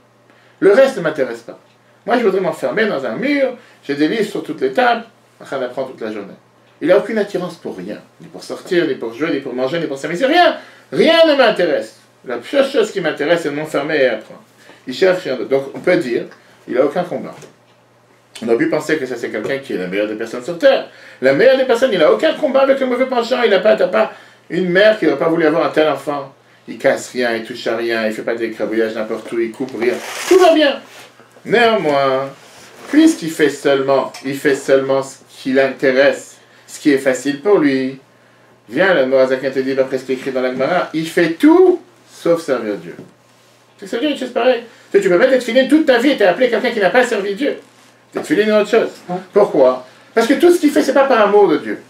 Le reste ne m'intéresse pas. Moi, je voudrais m'enfermer dans un mur, j'ai des livres sur toutes les tables, en train d'apprendre toute la journée. Il n'a aucune attirance pour rien, ni pour sortir, ni pour jouer, ni pour manger, ni pour s'amuser, rien. Rien ne m'intéresse. La seule chose qui m'intéresse, c'est de m'enfermer et apprendre. Il cherche rien d'autre. Donc, on peut dire, il n'a aucun combat. On a pu penser que ça, c'est quelqu'un qui est la meilleure des personnes sur Terre. La meilleure des personnes, il n'a aucun combat avec le mauvais penchant. Il n'a pas une mère qui n'aurait pas voulu avoir un tel enfant. Il casse rien, il touche à rien, il ne fait pas d'écrabouillage n'importe où, il coupe rien. Tout va bien. Néanmoins, puisqu'il fait seulement ce qui l'intéresse, ce qui est facile pour lui, viens, le Morazakin te dit, d'après ce qui est écrit dans la Gemara, il fait tout sauf servir Dieu. C'est servir une chose pareille. Tu peux mettre être filé toute ta vie et t'es appelé quelqu'un qui n'a pas servi Dieu. T'es filé une autre chose. Pourquoi? Parce que tout ce qu'il fait, c'est pas par amour de Dieu.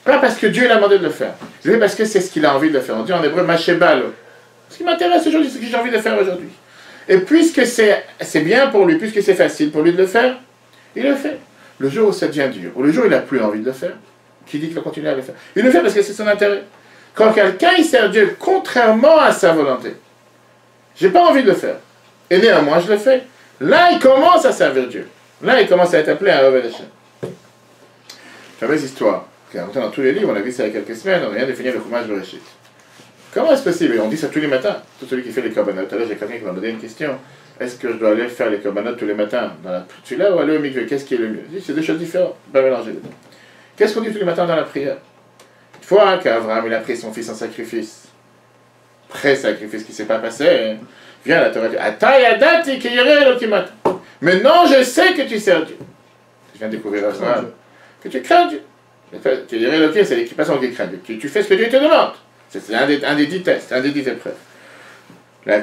Pas parce que Dieu l'a demandé de le faire. C'est parce que c'est ce qu'il a envie de le faire. On dit en hébreu, machébal. Ce qui m'intéresse aujourd'hui, c'est ce que j'ai envie de faire aujourd'hui. Et puisque c'est bien pour lui, puisque c'est facile pour lui de le faire, il le fait. Le jour où ça devient dur, ou le jour où il n'a plus envie de le faire, qui dit qu'il va continuer à le faire? Il le fait parce que c'est son intérêt. Quand quelqu'un il sert Dieu contrairement à sa volonté, j'ai pas envie de le faire, et néanmoins je le fais, là il commence à servir Dieu. Là il commence à être appelé à Oved Hashem. Fameuse histoire, qui est racontée dans tous les livres, on a vu ça il y a quelques semaines, on vient de finir le Chumash Bereshit. Comment est-ce possible? Et on dit ça tous les matins. Tout celui qui fait les korbanot. Tout à l'heure, j'ai quelqu'un qui m'a posé une question. Est-ce que je dois aller faire les korbanot tous les matins dans la celui-là ou aller au mikveh? Qu'est-ce qui est le mieux? Je dis, c'est deux choses différentes. Pas mélanger les deux. Qu'est-ce qu'on dit tous les matins dans la prière? Une fois qu'Abraham il a pris son fils en sacrifice, pré-sacrifice qui ne s'est pas passé, viens la Torah dit Atayadati ki yireh Elokim. Maintenant je sais que tu sers Dieu. Je viens de découvrir Abraham. Que tu crains Dieu. Ki yireh Elokim, c'est l'équipation qui craint Dieu. Tu fais ce que Dieu te demande. C'est un des 10 tests, un des 10 épreuves. La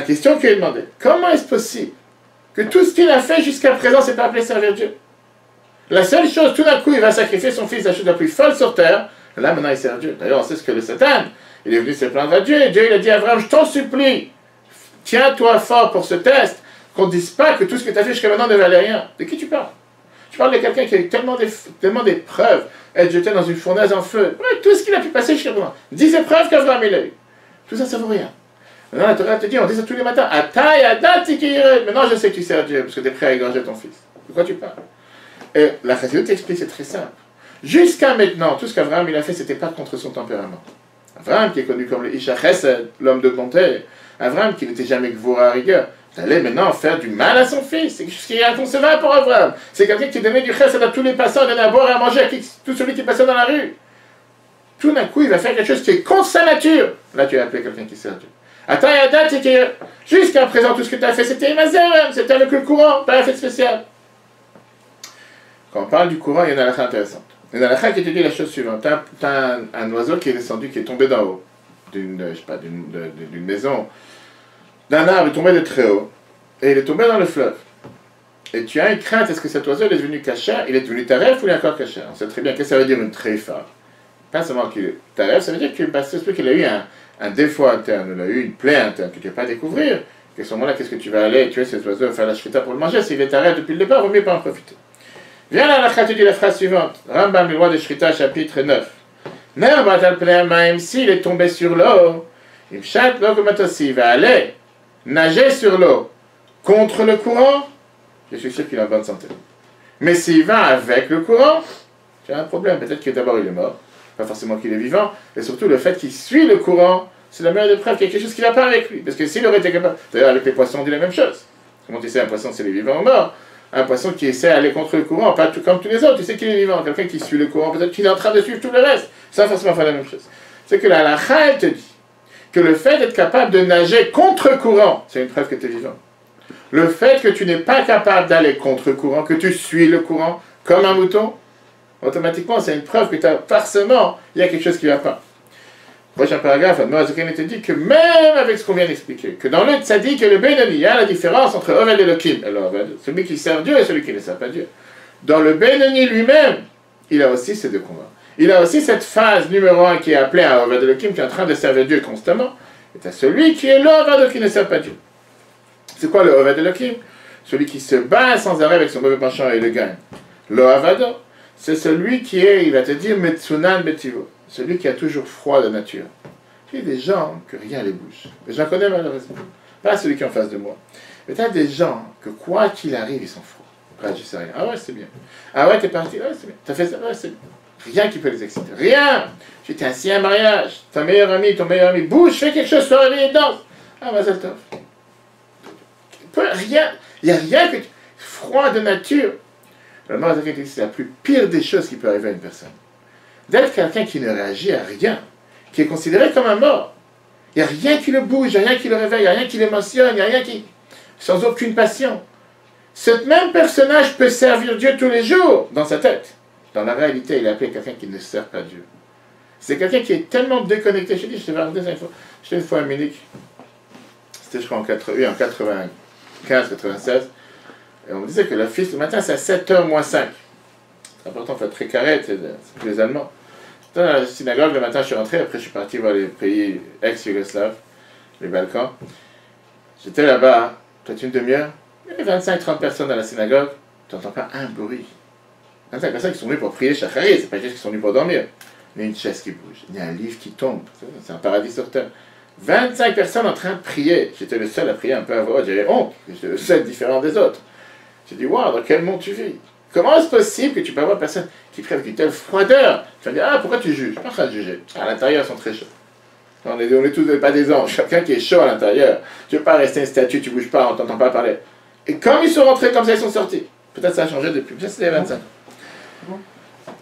question qui est demandée, comment est-ce possible que tout ce qu'il a fait jusqu'à présent, c'est pas appelé servir Dieu? La seule chose, tout d'un coup, il va sacrifier son fils, la chose la plus folle sur terre. Là, maintenant, il sert Dieu. D'ailleurs, on sait ce que le Satan, il est venu se plaindre à Dieu. Et Dieu, il a dit à Abraham, je t'en supplie, tiens-toi fort pour ce test, qu'on ne dise pas que tout ce que tu as fait jusqu'à maintenant ne valait rien. De qui tu parles? Tu parles de quelqu'un qui a eu tellement d'épreuves, être jeté dans une fournaise en feu. Ouais, tout ce qu'il a pu passer jusqu'à maintenant. 10 épreuves qu'Abraham il a eu. Tout ça, ça vaut rien. Maintenant, la Torah te dit, on dit ça tous les matins. Maintenant, je sais que tu sers Dieu, parce que tu es prêt à égorger ton fils. De quoi tu parles? Et la Chassidut t'explique, c'est très simple. Jusqu'à maintenant, tout ce qu'Abraham il a fait, c'était pas contre son tempérament. Abraham, qui est connu comme le Isha Chesed, l'homme de bonté, Abraham, qui n'était jamais Gvura à rigueur, allait maintenant faire du mal à son fils. C'est quelque chose qui est inconcevable pour Abraham. C'est quelqu'un qui donnait du Chesed à tous les passants, donnait à boire et à manger à tout celui qui passait dans la rue. Tout d'un coup, il va faire quelque chose qui est contre sa nature. Là, tu as appelé quelqu'un qui sert Dieu. Jusqu'à présent, tout ce que tu as fait, c'était Imazerem, c'était avec le courant, pas un fait spécial. Quand on parle du courant, il y a une halakha intéressante. Il y a une halakha qui te dit la chose suivante. Tu as un oiseau qui est descendu, qui est tombé d'en haut, d'une maison, d'un arbre, il est tombé de très haut, et il est tombé dans le fleuve. Et tu as une crainte, est-ce que cet oiseau il est devenu kasher, il est devenu taref ou il est encore kasher? On sait très bien, qu'est-ce que ça veut dire une treifa? Pas seulement qu'il est taref, ça veut dire qu'il a eu un défaut interne, il a eu une plaie interne que tu ne peux pas découvrir. Et à ce moment-là, qu'est-ce que tu vas aller tuer cet oiseau, faire la shrita pour le manger? S'il est taref depuis le départ, il vaut mieux pas en profiter. Viens là, la tu dis la phrase suivante. Rambam, le roi de Shrita, chapitre 9. Même s'il est tombé sur l'eau, il va aller nager sur l'eau contre le courant, je suis sûr qu'il est en bonne santé. Mais s'il va avec le courant, tu as un problème. Peut-être que d'abord il est mort, pas forcément qu'il est vivant, et surtout le fait qu'il suit le courant, c'est la meilleure des preuves qu'il y a quelque chose qui ne va pas avec lui. Parce que s'il aurait été capable. D'ailleurs, avec les poissons, on dit la même chose. Comment tu sais, un poisson, c'est les vivants ou morts? Un poisson qui essaie d'aller contre le courant, pas tout comme tous les autres, tu sais qu'il est vivant. Quelqu'un qui suit le courant, peut-être qu'il est en train de suivre tout le reste, sans forcément faire la même chose. C'est que la halakha, elle te dit que le fait d'être capable de nager contre courant, c'est une preuve que tu es vivant. Le fait que tu n'es pas capable d'aller contre courant, que tu suis le courant comme un mouton, automatiquement, c'est une preuve que forcément, il y a quelque chose qui ne va pas. Prochain paragraphe, Moazuken te dit que même avec ce qu'on vient d'expliquer, que dans le tzaddik et le Benoni, il y a la différence entre Oved et Elokim. Alors, celui qui sert Dieu et celui qui ne sert pas Dieu. Dans le Benoni lui-même, il a aussi ces deux combats. Il a aussi cette phase numéro 1 qui est appelée un Oved Elohim, qui est en train de servir Dieu constamment. Et tu as celui qui est l'Oved qui ne sert pas Dieu. C'est quoi le Oved Elohim? Celui qui se bat sans arrêt avec son mauvais penchant et le gagne. Le Avado, c'est celui qui est, il va te dire, Metsunan Betivo, celui qui a toujours froid de nature. Il y a des gens que rien les bouge. J'en connais malheureusement. Pas celui qui est en face de moi. Mais tu as des gens que quoi qu'il arrive, ils sont froids. Ah, je sais rien. Ah ouais, c'est bien. Ah ouais, t'es parti. Ouais, c'est bien. T'as fait ça. Ouais, c'est bien. Rien qui peut les exciter. Rien. Tu t'es assis à un mariage. Ta meilleure amie, ton meilleur ami, bouge, fais quelque chose, sois réveillé, danse. Ah, Mazel Tov. Rien. Il n'y a rien que... Froid de nature. Le mort c'est la plus pire des choses qui peut arriver à une personne. D'être quelqu'un qui ne réagit à rien, qui est considéré comme un mort. Il n'y a rien qui le bouge, il n'y a rien qui le réveille, il n'y a rien qui l'émotionne, il n'y a rien qui... Sans aucune passion. Ce même personnage peut servir Dieu tous les jours dans sa tête. Dans la réalité, il est appelé quelqu'un qui ne sert pas Dieu. C'est quelqu'un qui est tellement déconnecté. Je te dis, je t'ai raconté ça une fois. J'étais une fois à Munich. C'était, je crois, en 95-96. Et on me disait que le fils, le matin, c'est à 7h moins 5. C'est important, fait très carré, c'est pour les Allemands. Dans la synagogue, le matin, je suis rentré. Après, je suis parti voir les pays ex-yougoslaves, les Balkans. J'étais là-bas, peut-être une demi-heure. Il y avait 25-30 personnes dans la synagogue. Tu n'entends pas un bruit. 25 personnes qui sont venues pour prier Shachari, c'est pas juste qu'ils sont venus pour dormir. Il y a une chaise qui bouge, il y a un livre qui tombe. C'est un paradis sur terre. 25 personnes en train de prier. J'étais le seul à prier un peu à voix haute. J'avais honte. J'étais le seul différent des autres. J'ai dit, waouh, dans quel monde tu vis? Comment est-ce possible que tu peux avoir une personne qui prie avec une telle froideur? Tu vas dire, ah, pourquoi tu juges? Je suis pas en train de juger. À l'intérieur, ils sont très chauds. On est tous pas des anges. Quelqu'un qui est chaud à l'intérieur. Tu ne veux pas rester une statue, tu ne bouges pas, on ne t'entend pas parler. Et comme ils sont rentrés comme ça, ils sont sortis. Peut-être ça a changé depuis. Peut-être c'était 25 ans.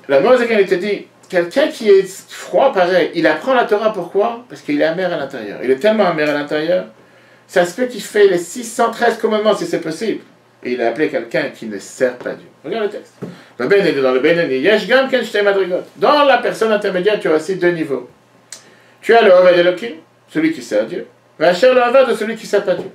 La Moshe il te dit, quelqu'un qui est froid pareil, il apprend la Torah pourquoi? Parce qu'il est amer à l'intérieur. Il est tellement amer à l'intérieur, ça se peut qu'il fait les 613 commandements si c'est possible. Et il a appelé quelqu'un qui ne sert pas Dieu. Regarde le texte. Le Beneni, dans le Beneni, Yeshgam Ken Shtei Madrigot. Dans la personne intermédiaire, tu as aussi deux niveaux. Tu as le Oved Elohim, celui qui sert Dieu. Rachel le Oved de celui qui ne sert pas Dieu.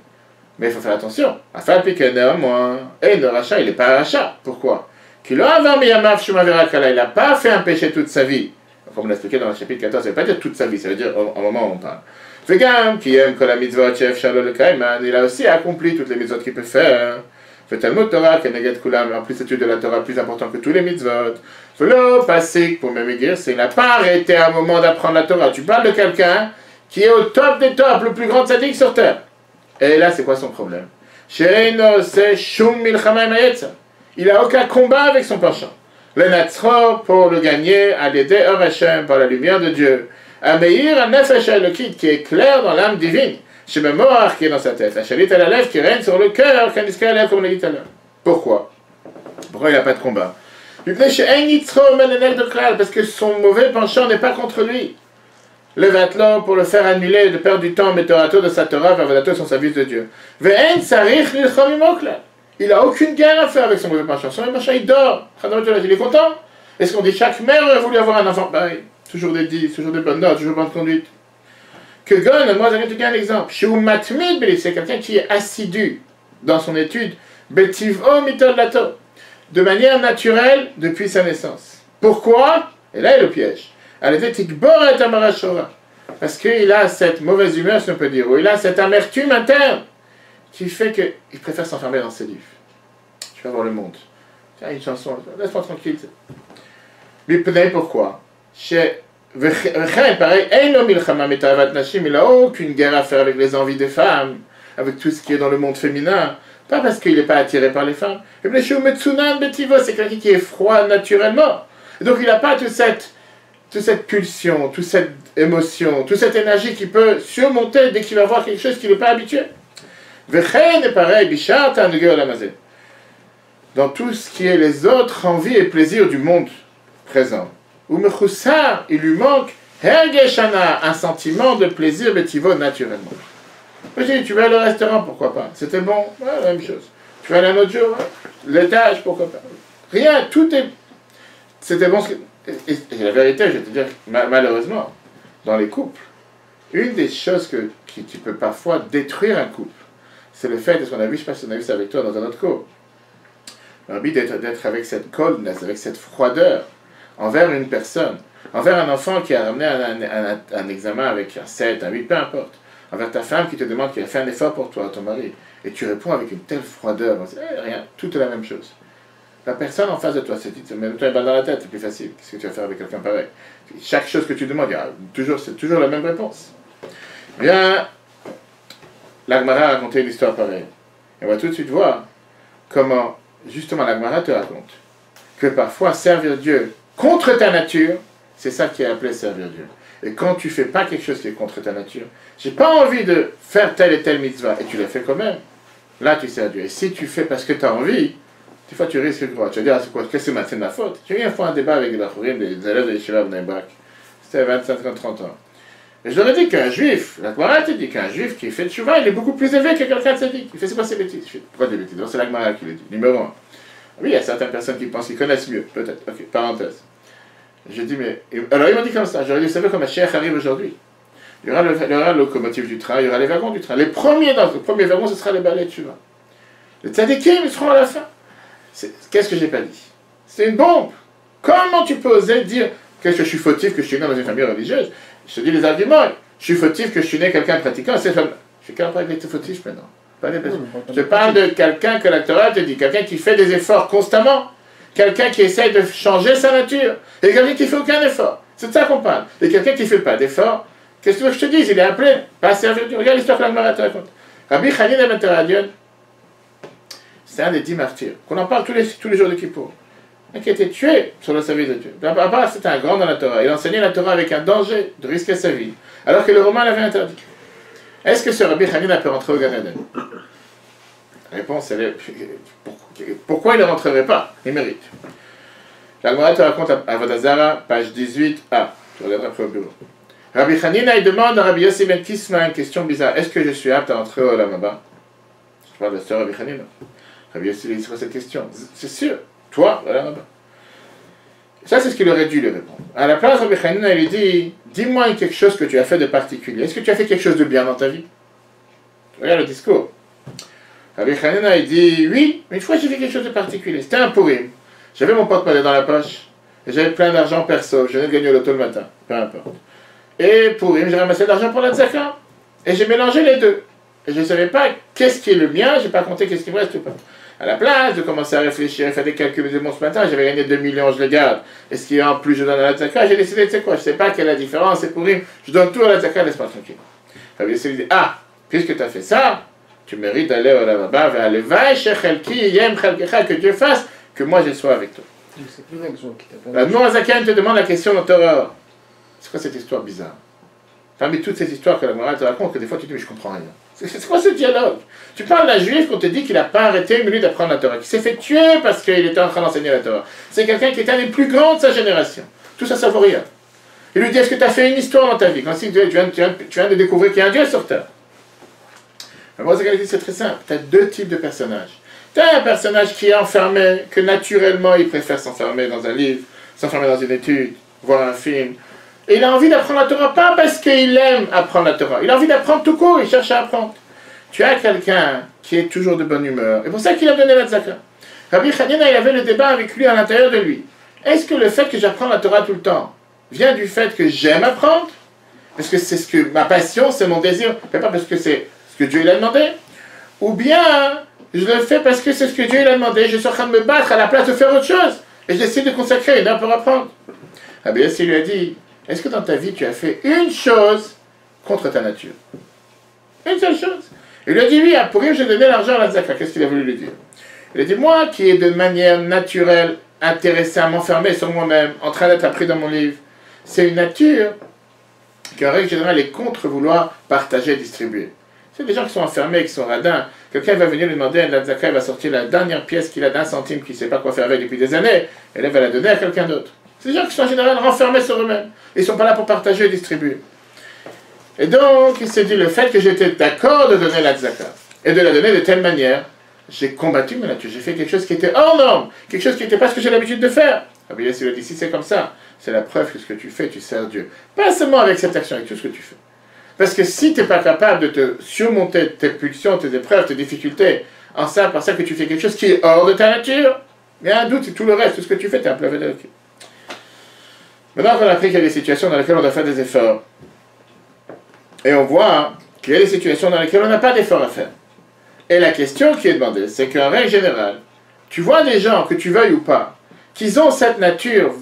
Mais il faut faire attention. Afal Piken néanmoins. Et le rachat, il n'est pas un rachat. Pourquoi? Il n'a pas fait un péché toute sa vie. Comme on l'a expliqué dans le chapitre 14, ça ne veut pas dire toute sa vie, ça veut dire au moment où on parle. Vegam, qui aime que la mitzvot, chef Shalom le Kaiman, il a aussi accompli toutes les mitzvot qu'il peut faire. Fait Talmud Torah, Keneged Kulam, en plus l'étude de la Torah plus important que tous les mitzvot. Velo, Pasik, pour même dire, c'est qu'il n'a pas arrêté à un moment d'apprendre la Torah. Tu parles de quelqu'un qui est au top des tops, le plus grand tzaddik sur terre. Et là, c'est quoi son problème? Shereino, c'est Shum Milchama Mayetza. Il n'a aucun combat avec son penchant. Le Natsro, pour le gagner, à l'aider Or Hashem, par la lumière de Dieu. Ameir, un Nefesh Elokit, qui est clair dans l'âme divine. Chez Memoar, qui est dans sa tête. La Shalit à la lèvre, qui règne sur le cœur, Kaniska à lèvre, comme on l'a dit tout à l'heure. Pourquoi? Pourquoi il n'a pas de combat? Parce que son mauvais penchant n'est pas contre lui. Le Vatlo, pour le faire annuler, de perdre du temps, Metorato de sa Torah, Vavadato, son service de Dieu. Ve'en Sarich Lilchomimokla. Il n'a aucune guerre à faire avec son mauvais penchant. Son mauvais penchant, il dort. Il est content. Est-ce qu'on dit chaque mère aurait voulu avoir un enfant pareil? Toujours des 10, toujours des bonnes notes, toujours bonne conduite. Que Gon, moi, je vais te donner un exemple. Chez Matmid, c'est quelqu'un qui est assidu dans son étude, Betivo Mitolato, de manière naturelle depuis sa naissance. Pourquoi? Et là est le piège. Parce qu'il a cette mauvaise humeur, si on peut dire, ou il a cette amertume interne qui fait qu'il préfère s'enfermer dans ses livres. Je vais voir le monde. Tiens, une chanson, laisse-moi tranquille. Mais pourquoi? Pareil, il n'a aucune guerre à faire avec les envies des femmes, avec tout ce qui est dans le monde féminin. Pas parce qu'il n'est pas attiré par les femmes. C'est quelqu'un qui est froid naturellement. Et donc il n'a pas toute cette pulsion, toute cette émotion, toute cette énergie qui peut surmonter dès qu'il va voir quelque chose qu'il n'est pas habitué. Et pareil, dans tout ce qui est les autres envies et plaisirs du monde présent. Ou il lui manque un sentiment de plaisir bétivo naturellement. Je dis, tu vas aller au restaurant, pourquoi pas? C'était bon, ouais, la même chose. Tu vas aller un autre jour, l'étage, pourquoi pas? Rien, tout est... C'était bon. Et la vérité, je vais te dire, malheureusement, dans les couples, une des choses qui peut parfois détruire un couple, c'est le fait, de ce qu'on a vu, je ne sais pas si on a vu ça avec toi dans un autre cours, d'être avec cette coldness, avec cette froideur envers une personne, envers un enfant qui a ramené un examen avec un 7, un 8, peu importe, envers ta femme qui te demande qu'il a fait un effort pour toi, ton mari, et tu réponds avec une telle froideur, rien, tout est la même chose. La personne en face de toi, mets-toi une balle dans la tête, c'est plus facile. Qu'est-ce que tu vas faire avec quelqu'un pareil? Chaque chose que tu demandes, c'est toujours la même réponse. Bien, l'Agmara a raconté une histoire pareille. Et on va tout de suite voir comment, justement, l'Agmara te raconte que parfois, servir Dieu contre ta nature, c'est ça qui est appelé servir Dieu. Et quand tu fais pas quelque chose qui est contre ta nature, j'ai pas envie de faire telle et telle mitzvah, et tu la fais quand même, là tu sers Dieu. Et si tu fais parce que tu as envie, des fois tu risques quoi? Tu vas dire, qu'est-ce que c'est ma faute? J'ai eu une fois un débat avec des Bachurim, des élèves de Yeshiva Bnei-Brak, c'était à 25-30 ans. Et je leur ai dit qu'un juif, la Gemara te dit qu'un juif qui fait tchouva, il est beaucoup plus élevé que quelqu'un de tzaddik. Il fait c'est pas ses bêtises. Je fais, pourquoi des bêtises? C'est la Gemara qui le dit, numéro 1. Oui, il y a certaines personnes qui pensent qu'ils connaissent mieux, peut-être. Ok, parenthèse. J'ai dit, mais. Alors ils m'ont dit comme ça, j'aurais dit, vous savez, comme un cheikh arrive aujourd'hui, il y aura le locomotive du train, il y aura les wagons du train. Les premiers dans le premier wagon, ce sera les balais tchouva. Les tzaddikim, ils seront à la fin. Qu'est-ce que j'ai pas dit? C'est une bombe. Comment tu peux oser dire que je suis fautif, que je suis né dans une famille religieuse? Je te dis les arguments. Je suis fautif, que je suis né quelqu'un pratiquant. Je suis capable avec les fautifs maintenant. Je parle de quelqu'un que la Torah te dit, quelqu'un qui fait des efforts constamment, quelqu'un qui essaye de changer sa nature, et quelqu'un qui fait aucun effort. C'est de ça qu'on parle. Et quelqu'un qui ne fait pas d'effort, qu'est-ce que tu veux que je te dise? Il est appelé, pas à servir Dieu. Regarde l'histoire que la Gemara te raconte. Rabbi Hanina ben Teradion, c'est un des 10 martyrs, qu'on en parle tous les jours de Kippour, qui a été tué sur le service de Dieu. Là-bas, c'était un grand dans la Torah. Il enseignait la Torah avec un danger de risquer sa vie, alors que le Romain l'avait interdit. Est-ce que ce Rabbi Hanina peut rentrer au Gan Eden? La réponse, elle est pourquoi il ne rentrerait pas? Il mérite. La Gemara te raconte à Avodah Zarah, page 18a. Tu regarderas après au bureau. Rabbi Hanina, il demande à Rabbi Yossi ben Kisma une question bizarre. Est-ce que je suis apte à entrer au Olam Haba? Je parle de ce Rabbi Hanina. Rabbi Yossi lui dit cette question. C'est sûr. Toi, au Olam Haba. Ça, c'est ce qu'il aurait dû lui répondre. À la place, Rabbi Hanina, il lui dit, dis-moi quelque chose que tu as fait de particulier. Est-ce que tu as fait quelque chose de bien dans ta vie? Regarde le discours. Rabbi Hanina, il dit, oui, une fois j'ai fait quelque chose de particulier. C'était un Purim. J'avais mon porte-monnaie dans la poche. Et j'avais plein d'argent perso. Je venais de gagner au loto le matin. Peu importe. Et Purim, j'ai ramassé de l'argent pour la tzaka. Et j'ai mélangé les deux. Et je ne savais pas qu'est-ce qui est le mien. Je n'ai pas compté qu'est-ce qui me reste ou pas. À la place de commencer à réfléchir et faire des calculs de ce matin, j'avais gagné 2 millions, je les garde. Et ce qui est en plus, je donne à la tzaka. J'ai décidé, tu sais quoi, je ne sais pas quelle est la différence, c'est Purim. Je donne tout à la tzaka, laisse-moi tranquille. Rabbi Yossi lui dit, ah, puisque tu as fait ça, tu mérites d'aller au Olam Haba vers le que Dieu fasse que moi je sois avec toi. C'est plus raison qui t'appelle. La Noazakan te demande la question dans Torah. C'est quoi cette histoire bizarre? Parmi toutes ces histoires que la morale te raconte, que des fois tu dis mais je comprends rien. C'est quoi ce dialogue? Tu parles d'un juif qu'on te dit qu'il n'a pas arrêté une minute d'apprendre la Torah, qui s'est fait tuer parce qu'il était en train d'enseigner la Torah. C'est quelqu'un qui était un des plus grands de sa génération. Tout ça, ça vaut rien. Il lui dit, est-ce que tu as fait une histoire dans ta vie? Quand si tu viens de découvrir qu'il y a un Dieu sur terre. Moi, c'est très simple. Tu as 2 types de personnages. Tu as un personnage qui est enfermé, que naturellement il préfère s'enfermer dans un livre, s'enfermer dans une étude, voir un film. Et il a envie d'apprendre la Torah, pas parce qu'il aime apprendre la Torah. Il a envie d'apprendre tout court, il cherche à apprendre. Tu as quelqu'un qui est toujours de bonne humeur. Et pour ça qu'il a donné la tzaka. Rabbi Hanina, il avait le débat avec lui à l'intérieur de lui. Est-ce que le fait que j'apprends la Torah tout le temps vient du fait que j'aime apprendre? Parce que c'est ce que ma passion, c'est mon désir, mais pas parce que c'est ce que Dieu il a demandé? Ou bien je le fais parce que c'est ce que Dieu il a demandé, je suis en train de me battre à la place de faire autre chose. Et j'essaie de consacrer une heure pour apprendre. Rabbi Yossi lui a dit, est-ce que dans ta vie tu as fait une chose contre ta nature? Une seule chose. Il lui a dit, oui, à Purim, j'ai donné l'argent à la tzaka. Qu'est-ce qu'il a voulu lui dire? Il a dit, moi qui est de manière naturelle intéressé à m'enfermer sur moi-même, en train d'être appris dans mon livre, c'est une nature qui en règle générale est contre vouloir partager et distribuer. C'est des gens qui sont enfermés, qui sont radins. Quelqu'un va venir lui demander à la tzaka, il va sortir la dernière pièce qu'il a d'1 centime, qu'il ne sait pas quoi faire avec depuis des années, et là, il va la donner à quelqu'un d'autre. C'est des gens qui sont en général renfermés sur eux-mêmes. Ils ne sont pas là pour partager et distribuer. Et donc, il s'est dit, le fait que j'étais d'accord de donner la tzaka, et de la donner de telle manière, j'ai combattu ma nature, j'ai fait quelque chose qui était hors norme, quelque chose qui n'était pas ce que j'ai l'habitude de faire. Rabbi Yossi lui a dit, si c'est comme ça, c'est la preuve que ce que tu fais, tu sers Dieu. Pas seulement avec cette action, avec tout ce que tu fais. Parce que si tu n'es pas capable de te surmonter tes pulsions, tes épreuves, tes difficultés, en ça, par ça que tu fais quelque chose qui est hors de ta nature, il y a un doute, et tout le reste, tout ce que tu fais, tu es un pleuvé de cul. Maintenant qu'on a appris qu'il y a des situations dans lesquelles on doit faire des efforts, et on voit qu'il y a des situations dans lesquelles on n'a pas d'efforts à faire. Et la question qui est demandée, c'est qu'en règle générale, tu vois des gens, que tu veuilles ou pas, qui ont cette nature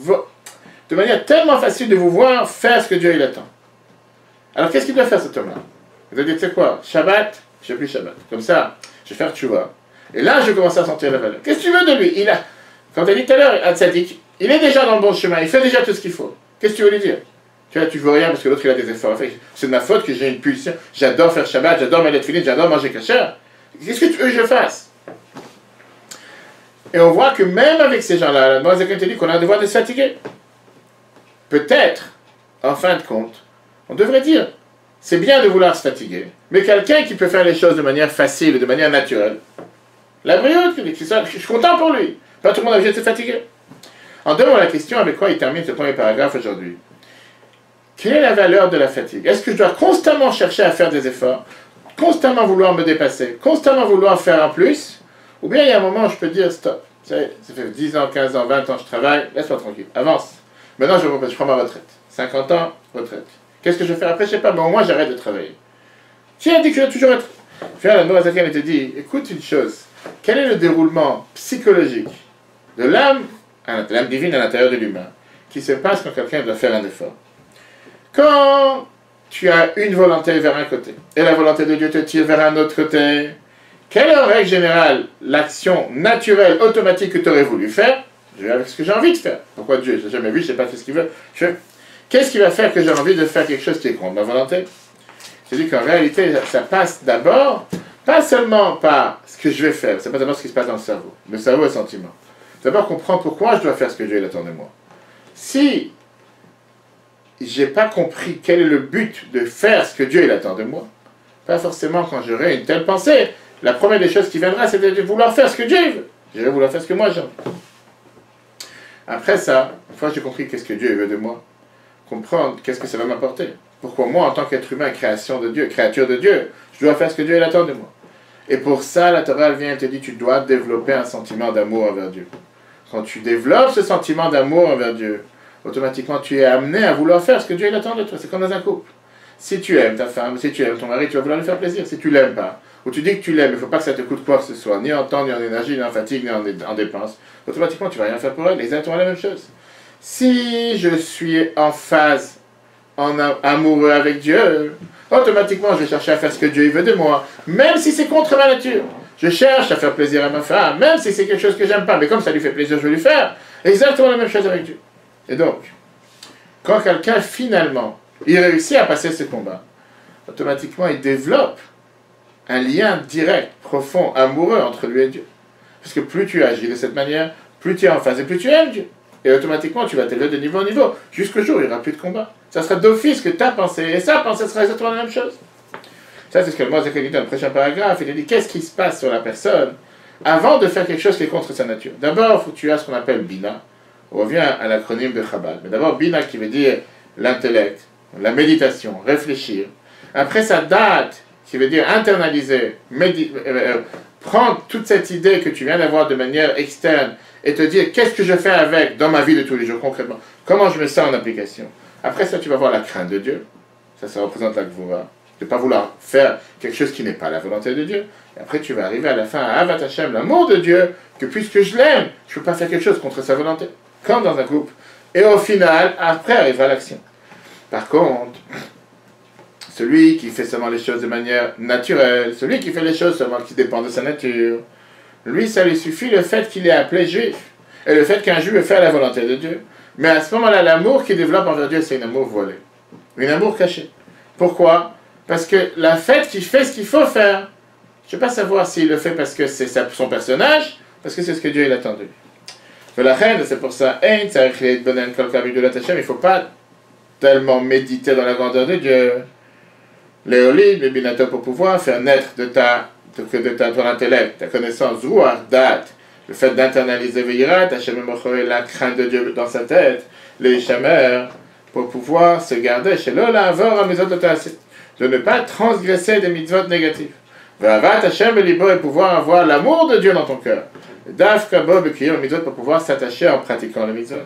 de manière tellement facile de vous voir faire ce que Dieu il attend. Alors qu'est-ce qu'il doit faire cet homme-là? Il doit dire, tu sais quoi, Shabbat, je ne fais plus Shabbat. Comme ça, je vais faire tchouva. Et là, je commence à sentir la valeur. Qu'est-ce que tu veux de lui? Quand tu as dit tout à l'heure, Al-Tzadik, il est déjà dans le bon chemin, il fait déjà tout ce qu'il faut. Qu'est-ce que tu veux lui dire? Tu vois, tu veux rien parce que l'autre il a des efforts à faire. C'est de ma faute que j'ai une pulsion. J'adore faire Shabbat, j'adore mettre finie, j'adore manger kasher. Qu'est-ce que tu veux que je fasse? Et on voit que même avec ces gens-là, la Noazik te dit qu'on a un devoir de se fatiguer. Peut-être, en fin de compte, on devrait dire, c'est bien de vouloir se fatiguer, mais quelqu'un qui peut faire les choses de manière facile, de manière naturelle, la brioche, je suis content pour lui. Pas tout le monde a obligé de se fatiguer. En deux mots, la question avec quoi il termine ce premier paragraphe aujourd'hui. Quelle est la valeur de la fatigue? Est-ce que je dois constamment chercher à faire des efforts, constamment vouloir me dépasser, constamment vouloir faire en plus, ou bien il y a un moment où je peux dire stop, ça fait 10 ans, 15 ans, 20 ans je travaille, laisse-moi tranquille, avance. Maintenant je prends ma retraite, 50 ans, retraite. Qu'est-ce que je vais faire après? Je sais pas, mais au moins j'arrête de travailler. Qui a dit que je dois toujours être... La Noazik te dit, écoute une chose, quel est le déroulement psychologique de l'âme divine à l'intérieur de l'humain qui se passe quand quelqu'un doit faire un effort? Quand tu as une volonté vers un côté, et la volonté de Dieu te tire vers un autre côté, quelle est en règle générale l'action naturelle, automatique que tu aurais voulu faire? Je vais avec ce que j'ai envie de faire. Pourquoi Dieu? Je n'ai jamais vu, je ne sais pas fait ce qu'il veut. Qu'est-ce qui va faire que j'ai envie de faire quelque chose qui est contre ma volonté? C'est-à-dire qu'en réalité, ça passe d'abord, pas seulement par ce que je vais faire, c'est pas d'abord ce qui se passe dans le cerveau. Le cerveau est sentiment. D'abord comprendre pourquoi je dois faire ce que Dieu attend de moi. Si j'ai pas compris quel est le but de faire ce que Dieu attend de moi, pas forcément quand j'aurai une telle pensée, la première des choses qui viendra, c'est de vouloir faire ce que Dieu veut. Je vais vouloir faire ce que moi j'ai envie. Après ça, une fois que j'ai compris qu'est-ce que Dieu veut de moi, comprendre qu'est-ce que ça va m'apporter. Pourquoi moi, en tant qu'être humain, création de Dieu, créature de Dieu, je dois faire ce que Dieu attend de moi. Et pour ça, la Torah vient et te dit, tu dois développer un sentiment d'amour envers Dieu. Quand tu développes ce sentiment d'amour envers Dieu, automatiquement tu es amené à vouloir faire ce que Dieu attend de toi. C'est comme dans un couple. Si tu aimes ta femme, si tu aimes ton mari, tu vas vouloir lui faire plaisir. Si tu l'aimes pas, ou tu dis que tu l'aimes, il ne faut pas que ça te coûte quoi que ce soit, ni en temps, ni en énergie, ni en fatigue, ni en dépenses, automatiquement tu ne vas rien faire pour elle. Exactement la même chose. Si je suis en phase, amoureux avec Dieu, automatiquement je vais chercher à faire ce que Dieu veut de moi, même si c'est contre ma nature. Je cherche à faire plaisir à ma femme, même si c'est quelque chose que j'aime pas, mais comme ça lui fait plaisir, je vais lui faire. Exactement la même chose avec Dieu. Et donc, quand quelqu'un finalement, il réussit à passer ce combat, automatiquement il développe un lien direct, profond, amoureux entre lui et Dieu. Parce que plus tu agis de cette manière, plus tu es en phase et plus tu aimes Dieu. Et automatiquement, tu vas t'élever de niveau en niveau, jusqu'au jour où il n'y aura plus de combat. Ça sera d'office que ta pensée, et sa pensée sera exactement la même chose. Ça, c'est ce que moi, j'ai dit dans le prochain paragraphe. Il a dit, qu'est-ce qui se passe sur la personne avant de faire quelque chose qui est contre sa nature? D'abord, il faut que tu aies ce qu'on appelle Bina. On revient à l'acronyme de Chabad. Mais d'abord, Bina qui veut dire l'intellect, la méditation, réfléchir. Après, ça date, qui veut dire internaliser, prendre toute cette idée que tu viens d'avoir de manière externe et te dire qu'est-ce que je fais avec dans ma vie de tous les jours concrètement. Comment je mets ça en application. Après ça, tu vas voir la crainte de Dieu. Ça représente la Gvura. De ne pas vouloir faire quelque chose qui n'est pas la volonté de Dieu. Et après, tu vas arriver à la fin à Avat Hashem, l'amour de Dieu, que puisque je l'aime, je ne peux pas faire quelque chose contre sa volonté. Comme dans un couple. Et au final, après arrivera l'action. Par contre, celui qui fait seulement les choses de manière naturelle, celui qui fait les choses seulement qui dépendent de sa nature, lui, ça lui suffit le fait qu'il est appelé juif. Et le fait qu'un juif fait la volonté de Dieu. Mais à ce moment-là, l'amour qu'il développe envers Dieu, c'est un amour voilé. Un amour caché. Pourquoi? Parce que la fait qu'il fait ce qu'il faut faire, je ne sais pas savoir s'il le fait parce que c'est son personnage, parce que c'est ce que Dieu attend de lui. Mais la reine, c'est pour ça, il ne faut pas tellement méditer dans la grandeur de Dieu. Léolide, le binato pour pouvoir faire naître de ton intellect, ta connaissance, ruach, date, le fait d'internaliser Veirat, la crainte de Dieu dans sa tête, les chamers, pour pouvoir se garder chez l'Ola, de ne pas transgresser des mitzvot négatives. Vavat Hashem Elibo et pouvoir avoir l'amour de Dieu dans ton cœur. Daf Kabo Bekiyom mitzvot pour pouvoir s'attacher en pratiquant les mitzvot.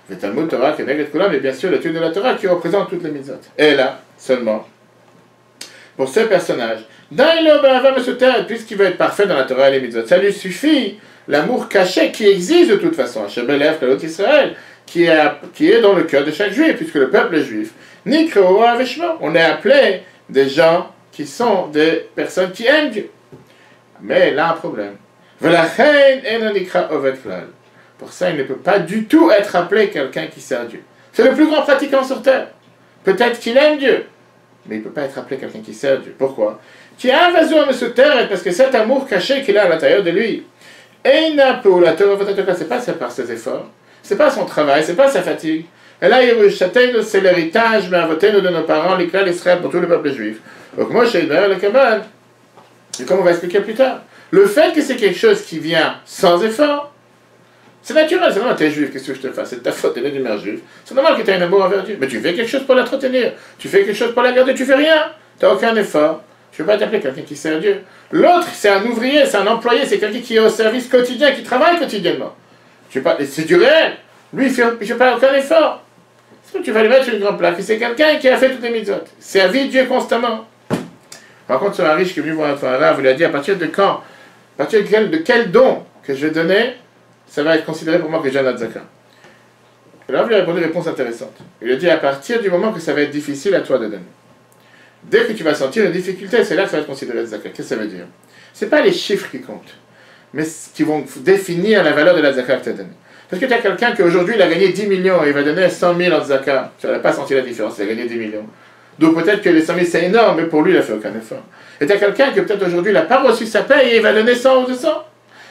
Le Talmud Torah, Keneged Kulam, et bien sûr l'étude de la Torah qui représente toutes les mitzvot. Et là, seulement, pour ce personnage, puisqu'il veut être parfait dans la Torah et les mitzvot, ça lui suffit l'amour caché qui existe de toute façon, Hashem Belef, l'autre Israël, qui est dans le cœur de chaque juif, puisque le peuple est juif. Nikro Aveshmo, on est appelé des gens qui sont des personnes qui aiment Dieu. Mais là, un problème. Pour ça, il ne peut pas du tout être appelé quelqu'un qui sert Dieu. C'est le plus grand pratiquant sur terre. Peut-être qu'il aime Dieu, mais il ne peut pas être appelé quelqu'un qui sert Dieu. Pourquoi? Qui a un vaso à se taire, parce que cet amour caché qu'il a à l'intérieur de lui, c'est pas par ses efforts, c'est pas son travail, c'est pas sa fatigue. Et là, c'est l'héritage, mais de nos parents, l'Ikral Israël pour tout le peuple juif. Donc moi, je suis le Kabbalah, et comme on va expliquer plus tard, le fait que c'est quelque chose qui vient sans effort, c'est naturel, c'est normal, tu es juif, qu'est-ce que je te fasse? C'est de ta faute, tu es né d'une mère juive. C'est normal que tu aies un amour envers Dieu. Mais tu fais quelque chose pour l'entretenir, tu fais quelque chose pour la garder, tu fais rien, tu n'as aucun effort. Tu ne peux pas t'appeler quelqu'un qui sert Dieu. L'autre, c'est un ouvrier, c'est un employé, c'est quelqu'un qui est au service quotidien, qui travaille quotidiennement. C'est du réel. Lui, il ne fait pas aucun effort. Tu vas lui mettre une grande plaque. C'est quelqu'un qui a fait toutes les mitzvot. Servi Dieu constamment. Par contre, sur un riche qui est venu voir un Torah, vous lui a dit à partir de quand, à partir de quel don que je vais donner, ça va être considéré pour moi que j'ai un tzaka. Et là, vous lui avez répondu une réponse intéressante. Il lui a dit à partir du moment que ça va être difficile à toi de donner. Dès que tu vas sentir une difficulté, c'est là que ça va être considéré tzaka. Qu'est-ce que ça veut dire? Ce n'est pas les chiffres qui comptent, mais qui vont définir la valeur de la tzaka que tu as donnée. Parce que tu as quelqu'un qui aujourd'hui il a gagné 10 millions et il va donner 100 000 en tzaka. Tu n'as pas senti la différence, il a gagné 10 millions. Donc peut-être que les 100 000 c'est énorme, mais pour lui il n'a fait aucun effort. Et tu as quelqu'un qui peut-être aujourd'hui il n'a pas reçu sa paie et il va donner 100 ou 200.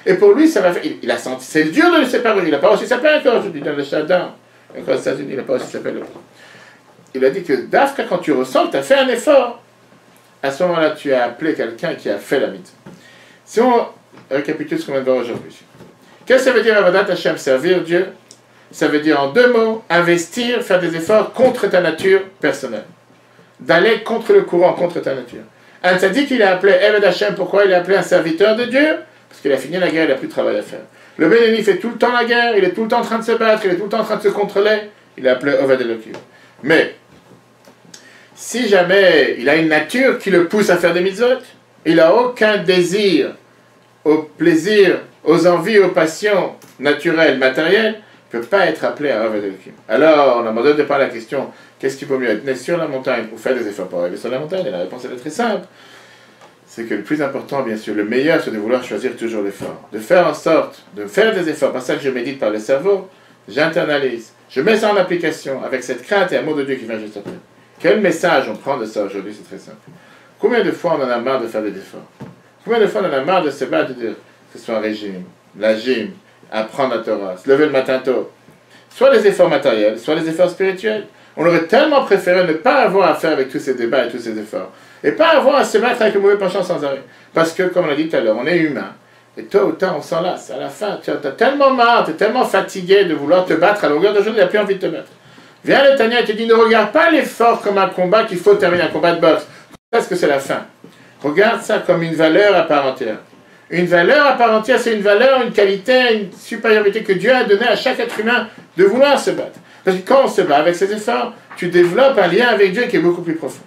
Et pour lui ça va faire. Il a senti. C'est dur de le séparer, il n'a pas reçu sa paie encore aujourd'hui dans le Shaddan. Encore aux États-Unis, il n'a pas reçu sa paie. Il a dit que d'Afka, quand tu ressens que tu as fait un effort, à ce moment-là tu as appelé quelqu'un qui a fait la mitzvah. Si on récapitule ce qu'on vient de voir aujourd'hui. Qu'est-ce que ça veut dire Avodat Hashem, servir Dieu? Ça veut dire en deux mots, investir, faire des efforts contre ta nature personnelle. D'aller contre le courant, contre ta nature. Un tzaddik, il est appelé Eved Hashem, pourquoi il est appelé un serviteur de Dieu? Parce qu'il a fini la guerre, il n'a plus de travail à faire. Le Bénéni fait tout le temps la guerre, il est tout le temps en train de se battre, il est tout le temps en train de se contrôler, il est appelé Oved Elokim. Mais, si jamais il a une nature qui le pousse à faire des mitzvot, il n'a aucun désir au plaisir, aux envies, aux passions naturelles, matérielles, il ne peut pas être appelé à Oved Elokim. Alors, on a demandé de parler la question, qu'est-ce qu'il vaut mieux être né sur la montagne ou faire des efforts pour arriver sur la montagne? Et la réponse est très simple. C'est que le plus important, bien sûr, le meilleur, c'est de vouloir choisir toujours l'effort. De faire en sorte, de faire des efforts. Par ça que je médite par le cerveau, j'internalise, je mets ça en application avec cette crainte et amour de Dieu qui vient juste après. Quel message on prend de ça aujourd'hui? C'est très simple. Combien de fois on en a marre de faire des efforts? Combien de fois on en a marre de se battre, de dire que ce soit un régime, la gym, apprendre la Torah, se lever le matin tôt? Soit les efforts matériels, soit les efforts spirituels. On aurait tellement préféré ne pas avoir à faire avec tous ces débats et tous ces efforts. Et pas avoir à se battre avec le mauvais penchant sans arrêt. Parce que, comme on l'a dit tout à l'heure, on est humain. Et tôt ou tard, on s'en lasse. À la fin, tu as tellement marre, tu es tellement fatigué de vouloir te battre à longueur de journée, tu n'as plus envie de te battre. Viens le Tanya et te dit, ne regarde pas l'effort comme un combat qu'il faut terminer, un combat de boxe. Parce que c'est la fin. Regarde ça comme une valeur à part entière. Une valeur à part entière, c'est une valeur, une qualité, une supériorité que Dieu a donnée à chaque être humain de vouloir se battre. Parce que quand on se bat avec ses efforts, tu développes un lien avec Dieu qui est beaucoup plus profond.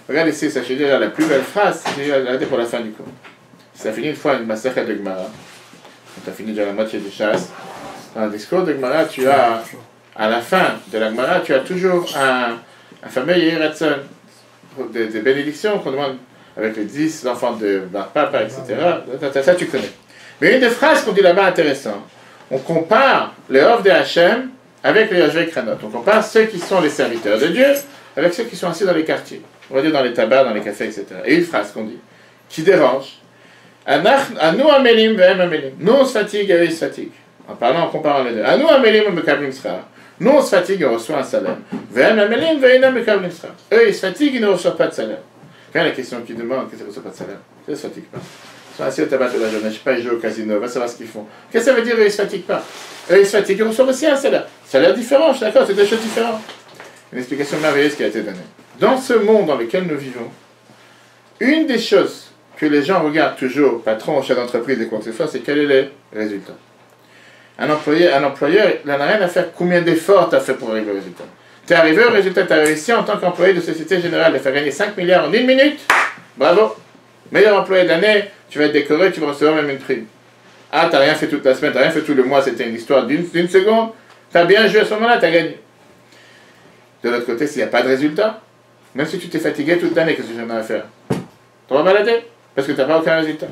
Regarde ici, ça je dire la plus belle phrase, j'ai regardé pour la fin du cours. Ça finit une fois une massacre de Gemara. Tu as fini déjà la moitié du chasse. Dans le discours de Gemara, tu as, à la fin de la Gemara, tu as toujours un fameux Yehiratson, des bénédictions qu'on demande avec les 10 enfants de Bar Papa, etc. Ça, tu connais. Mais une des phrases qu'on dit là-bas intéressante, on compare les offres de Hachem avec les Yoshvei Kranot. On compare ceux qui sont les serviteurs de Dieu avec ceux qui sont assis dans les quartiers. On va dire dans les tabacs, dans les cafés, etc. Et une phrase qu'on dit, qui dérange. Nous amélim, ve'em amélim. Nous on se fatigue et eux ils se fatiguent. En parlant, en comparant les deux. Nous amélim, on mekablim sra. Nous on se fatigue et on reçoit un salaire. Ve'em amélim, ve'enam mekablim sra. Eux ils se fatiguent et ils ne reçoivent pas de salaire. Quand la question qui demande qu'ils ne reçoivent pas de salaire, ils ne se fatiguent pas. Ils sont assis au tabac toute la journée, je ne sais pas, ils jouent au casino, va savoir ce qu'ils font. Qu'est-ce que ça veut dire eux ils ne se fatiguent pas? Eux ils se fatiguent et ils reçoivent aussi un salaire. Salaire différent, je suis d'accord, c'est deux choses différentes. Une explication merveilleuse qui a été donnée. Dans ce monde dans lequel nous vivons, une des choses que les gens regardent toujours, patron, chef d'entreprise et quoi que ce soit, c'est quel est le résultat. Un employeur, il n'en a rien à faire combien d'efforts tu as fait pour arriver au résultat. Tu es arrivé au résultat, tu as réussi en tant qu'employé de Société Générale de faire gagner 5 milliards en 1 minute. Bravo. Meilleur employé de l'année, tu vas être décoré, tu vas recevoir même une prime. Ah, tu n'as rien fait toute la semaine, tu n'as rien fait tout le mois, c'était une histoire d'une seconde. Tu as bien joué à ce moment-là, tu as gagné. De l'autre côté, s'il n'y a pas de résultat, même si tu t'es fatigué toute l'année, qu'est-ce que j'en ai à faire? Tu vas balader parce que tu n'as pas aucun résultat.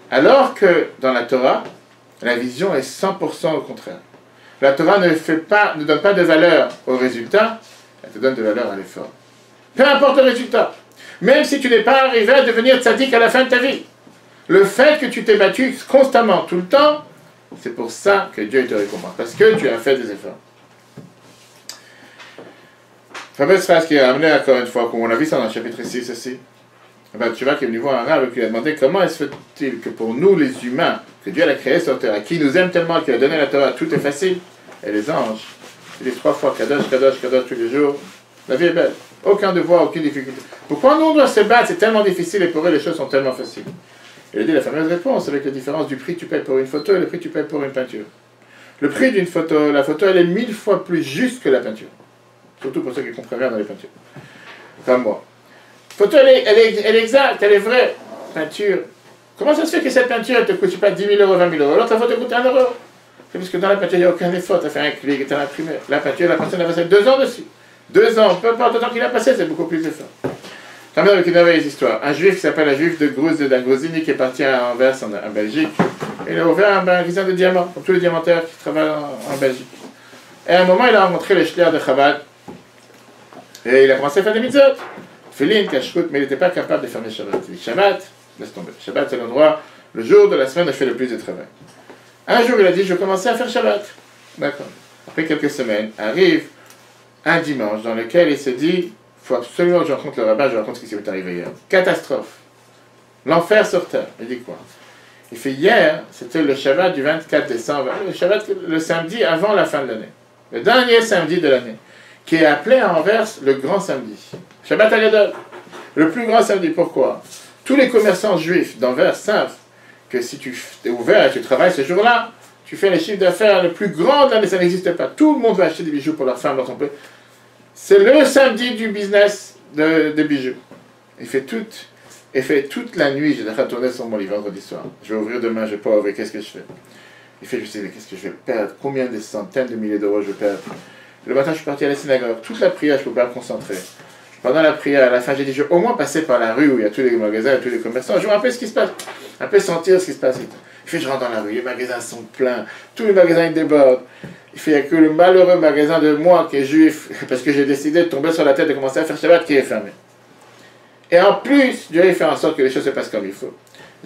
Alors que dans la Torah, la vision est 100% au contraire. La Torah ne donne pas de valeur au résultat, elle te donne de valeur à l'effort. Peu importe le résultat. Même si tu n'es pas arrivé à devenir tzaddik à la fin de ta vie. Le fait que tu t'es battu constamment, tout le temps, c'est pour ça que Dieu te récompense. Parce que tu as fait des efforts. Fameuse phrase qui est amenée encore une fois, comme on a vu ça dans le chapitre 6 aussi. Tu vois qu'il est venu voir un rabbin qui lui a demandé comment est-ce fait-il que pour nous les humains, que Dieu l'a créé sur terre, qui nous aime tellement, qui a donné la Torah, tout est facile. Et les anges, ils disent 3 fois Kadosh, Kadosh, Kadosh tous les jours. La vie est belle. Aucun devoir, aucune difficulté. Pourquoi nous on doit se battre? C'est tellement difficile et pour eux les choses sont tellement faciles. Il a dit la fameuse réponse avec la différence du prix que tu payes pour une photo et le prix que tu payes pour une peinture. Le prix d'une photo, la photo elle est 1000 fois plus juste que la peinture. Surtout pour ceux qui comprennent rien dans les peintures. Comme moi. Photo elle est exacte, elle est vraie. Peinture. Comment ça se fait que cette peinture elle te coûte pas 10 000 euros, 20 000 euros? Alors ta photo coûte 1 euro. C'est parce que dans la peinture il n'y a aucun effort. Tu as fait un clic et tu as imprimé. La peinture, la personne a passé 2 ans dessus. 2 ans, peu importe le temps qu'il a passé, c'est beaucoup plus d'effort. Tant bien avec une merveilleuse histoire. Un juif qui s'appelle un juif de d'Angrosini qui est parti à Anvers en Belgique. Il a ouvert un magasin de diamants, comme tous les diamantaires qui travaillent en Belgique. Et à un moment, il a rencontré les shliach de Chabad. Et il a commencé à faire des mitzvot. Félin, cache-route, mais il n'était pas capable de fermer Shabbat. Il dit Shabbat, laisse tomber. Shabbat, c'est l'endroit, le jour de la semaine où je fais le plus de travail. Un jour, il a dit je vais commencer à faire Shabbat. D'accord. Après quelques semaines, arrive un dimanche dans lequel il se dit il faut absolument que je rencontre le rabbin, je raconte ce qui s'est arrivé hier. Catastrophe. L'enfer sur terre. Il dit quoi? Il fait hier, c'était le Shabbat du 24 décembre, le Shabbat, le samedi avant la fin de l'année. Le dernier samedi de l'année, qui est appelé à Anvers le grand samedi. Shabbat Agadol. Le plus grand samedi. Pourquoi? Tous les commerçants juifs d'Anvers savent que si tu es ouvert et tu travailles ce jour-là, tu fais les chiffres d'affaires le plus grand de l'année, ça n'existe pas. Tout le monde va acheter des bijoux pour leur femme, leur ton peu. C'est le samedi du business de bijoux. Il fait toute la nuit, j'ai retourné sur mon livre vendredi soir. Je vais ouvrir demain, je ne vais pas ouvrir, qu'est-ce que je fais? Il fait, je sais, qu'est-ce que je vais perdre? Combien de centaines de milliers d'euros je vais perdre? Le matin, je suis parti à la synagogue. Toute la prière, je ne peux pas me concentrer. Pendant la prière, à la fin, j'ai dit, je vais au moins passer par la rue où il y a tous les magasins et tous les commerçants. Je vois un peu ce qui se passe. Un peu sentir ce qui se passe. Il fait, je rentre dans la rue, les magasins sont pleins. Tous les magasins, ils débordent. Il fait, il n'y a que le malheureux magasin de moi qui est juif, parce que j'ai décidé de tomber sur la tête et de commencer à faire Shabbat, qui est fermé. Et en plus, Dieu fait en sorte que les choses se passent comme il faut.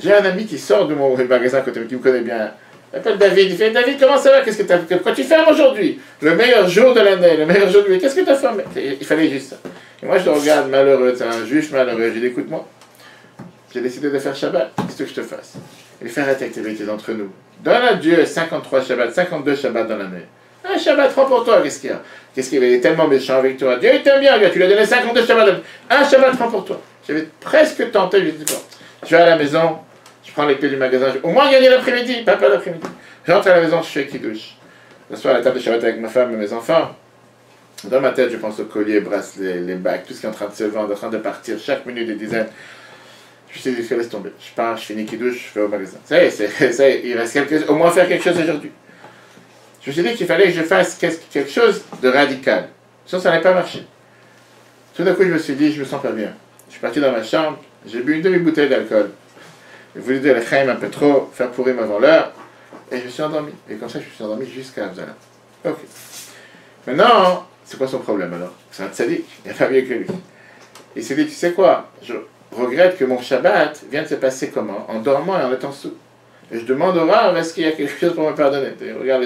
J'ai un ami qui sort de mon magasin à côté, qui me connaît bien. Il m'appelle David. Il fait, David, comment ça va? Qu'est-ce que tu as fait? Quoi tu fermes aujourd'hui? Le meilleur jour de l'année, le meilleur jour de l'année. Qu'est-ce que tu as fermé? Il fallait juste ça. Et moi, je le regarde malheureux, c'est un juif malheureux. Je dis, écoute-moi, j'ai décidé de faire Shabbat. Qu'est-ce que je te fasse? Il fait arrêter activité entre nous. Donne à Dieu 53 Shabbats, 52 Shabbats dans l'année. Un Shabbat, prends pour toi, qu'est-ce qu'il y a? Qu'est-ce qu'il est tellement méchant avec toi? Dieu il t'aime bien, regarde, tu lui as donné 52 Shabbats. Un Shabbat, prends pour toi. J'avais presque tenté, je dis bon, je vais à la maison, je prends les clés du magasin, au moins gagner l'après-midi, pas l'après-midi. J'entre à la maison, je fais kidouche. Je m'assois à la table de Shabbat avec ma femme et mes enfants. Dans ma tête, je pense aux colliers, bracelets, les bagues, tout ce qui est en train de se vendre, en train de partir, chaque minute des dizaines. Je me suis dit, laisse tomber. Je pars, je finis kidouche, je vais au magasin. Ça y est, il reste au moins faire quelque chose aujourd'hui. Je me suis dit qu'il fallait que je fasse quelque chose de radical. Sinon, ça n'allait pas marcher. Tout d'un coup, je me suis dit, je me sens pas bien. Je suis parti dans ma chambre, j'ai bu une demi-bouteille d'alcool. J'ai voulu dire le chaim un peu trop, faire pourrir avant l'heure, et je me suis endormi. Et comme ça, je me suis endormi jusqu'à Abzala. Ok. Maintenant, c'est quoi son problème alors? C'est un tzaddik, il n'y a pas mieux que lui. Il s'est dit, tu sais quoi? Je regrette que mon Shabbat vient de se passer comment? En dormant et en étant sous. Et je demande au Rav, est-ce qu'il y a quelque chose pour me pardonner? Regarde,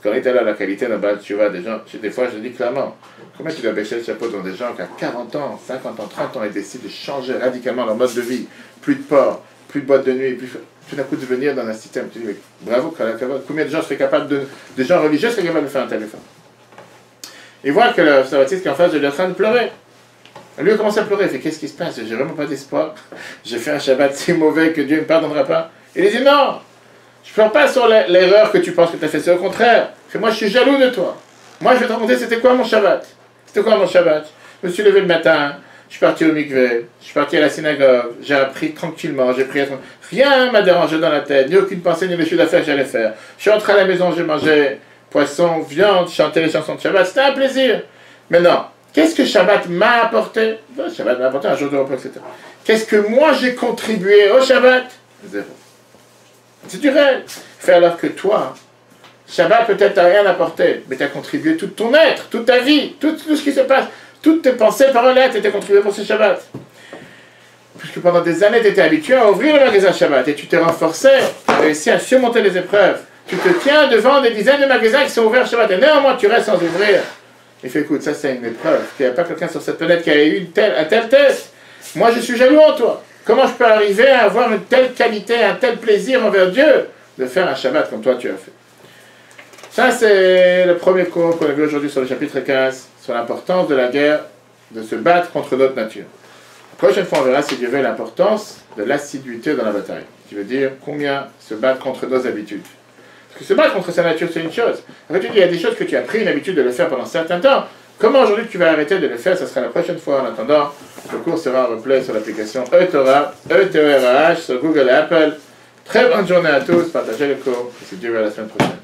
quand on est allé à la qualité d'un bal, tu vois, des gens, des fois je dis clairement, comment tu dois baisser le chapeau devant des gens qui à 40 ans, 50 ans, 30 ans, ils décident de changer radicalement leur mode de vie, plus de porc, plus de boîte de nuit, plus, tout d'un coup de venir dans un système. Tu dis, mais bravo, combien de gens seraient capables de gens religieux seraient capables de faire un tel effort? Il voit que le Sarvatiste qui est en face de lui est en train de pleurer. Lui, il commence à pleurer, il fait, qu'est-ce qui se passe? J'ai vraiment pas d'espoir. J'ai fait un Shabbat si mauvais que Dieu ne me pardonnera pas. Il dit, non! Je ne pleure pas sur l'erreur que tu penses que tu as fait, c'est au contraire. Que moi, je suis jaloux de toi. Moi, je vais te raconter c'était quoi mon Shabbat. C'était quoi mon Shabbat? Je me suis levé le matin, je suis parti au mikvé, je suis parti à la synagogue, j'ai appris tranquillement, j'ai prié. Rien m'a dérangé dans la tête, ni aucune pensée, ni le chiffre d'affaires que j'allais faire. Je suis rentré à la maison, j'ai mangé poisson, viande, chanté les chansons de Shabbat, c'était un plaisir. Maintenant, qu'est-ce que Shabbat m'a apporté? Shabbat m'a apporté un jour de repos, etc. Qu'est-ce que moi j'ai contribué au Shabbat? Zéro. C'est du réel. Fait alors que toi, Shabbat peut-être t'a rien apporté, mais t'as contribué tout ton être, toute ta vie, tout ce qui se passe, toutes tes pensées, paroles, t'as contribué pour ce Shabbat. Puisque pendant des années, tu étais habitué à ouvrir le magasin Shabbat et tu t'es renforcé, tu as réussi à surmonter les épreuves. Tu te tiens devant des dizaines de magasins qui sont ouverts Shabbat et néanmoins tu restes sans ouvrir. Il fait écoute, ça c'est une épreuve. Il n'y a pas quelqu'un sur cette planète qui a eu un tel test. Moi je suis jaloux en toi. Comment je peux arriver à avoir une telle qualité, un tel plaisir envers Dieu de faire un Shabbat comme toi tu as fait? Ça c'est le premier cours qu'on a vu aujourd'hui sur le chapitre 15, sur l'importance de la guerre, de se battre contre notre nature. La prochaine fois, on verra si Dieu veut l'importance de l'assiduité dans la bataille. Qui veut dire combien se battre contre nos habitudes. Parce que se battre contre sa nature, c'est une chose. Après, tu dis, il y a des choses que tu as pris une habitude de le faire pendant un certain temps. Comment aujourd'hui tu vas arrêter de le faire? Ça sera la prochaine fois. En attendant, le cours sera en replay sur l'application eTorah, E-T-O-R-A-H, sur Google et Apple. Très bonne journée à tous. Partagez le cours. Et si Dieu veut, à la semaine prochaine.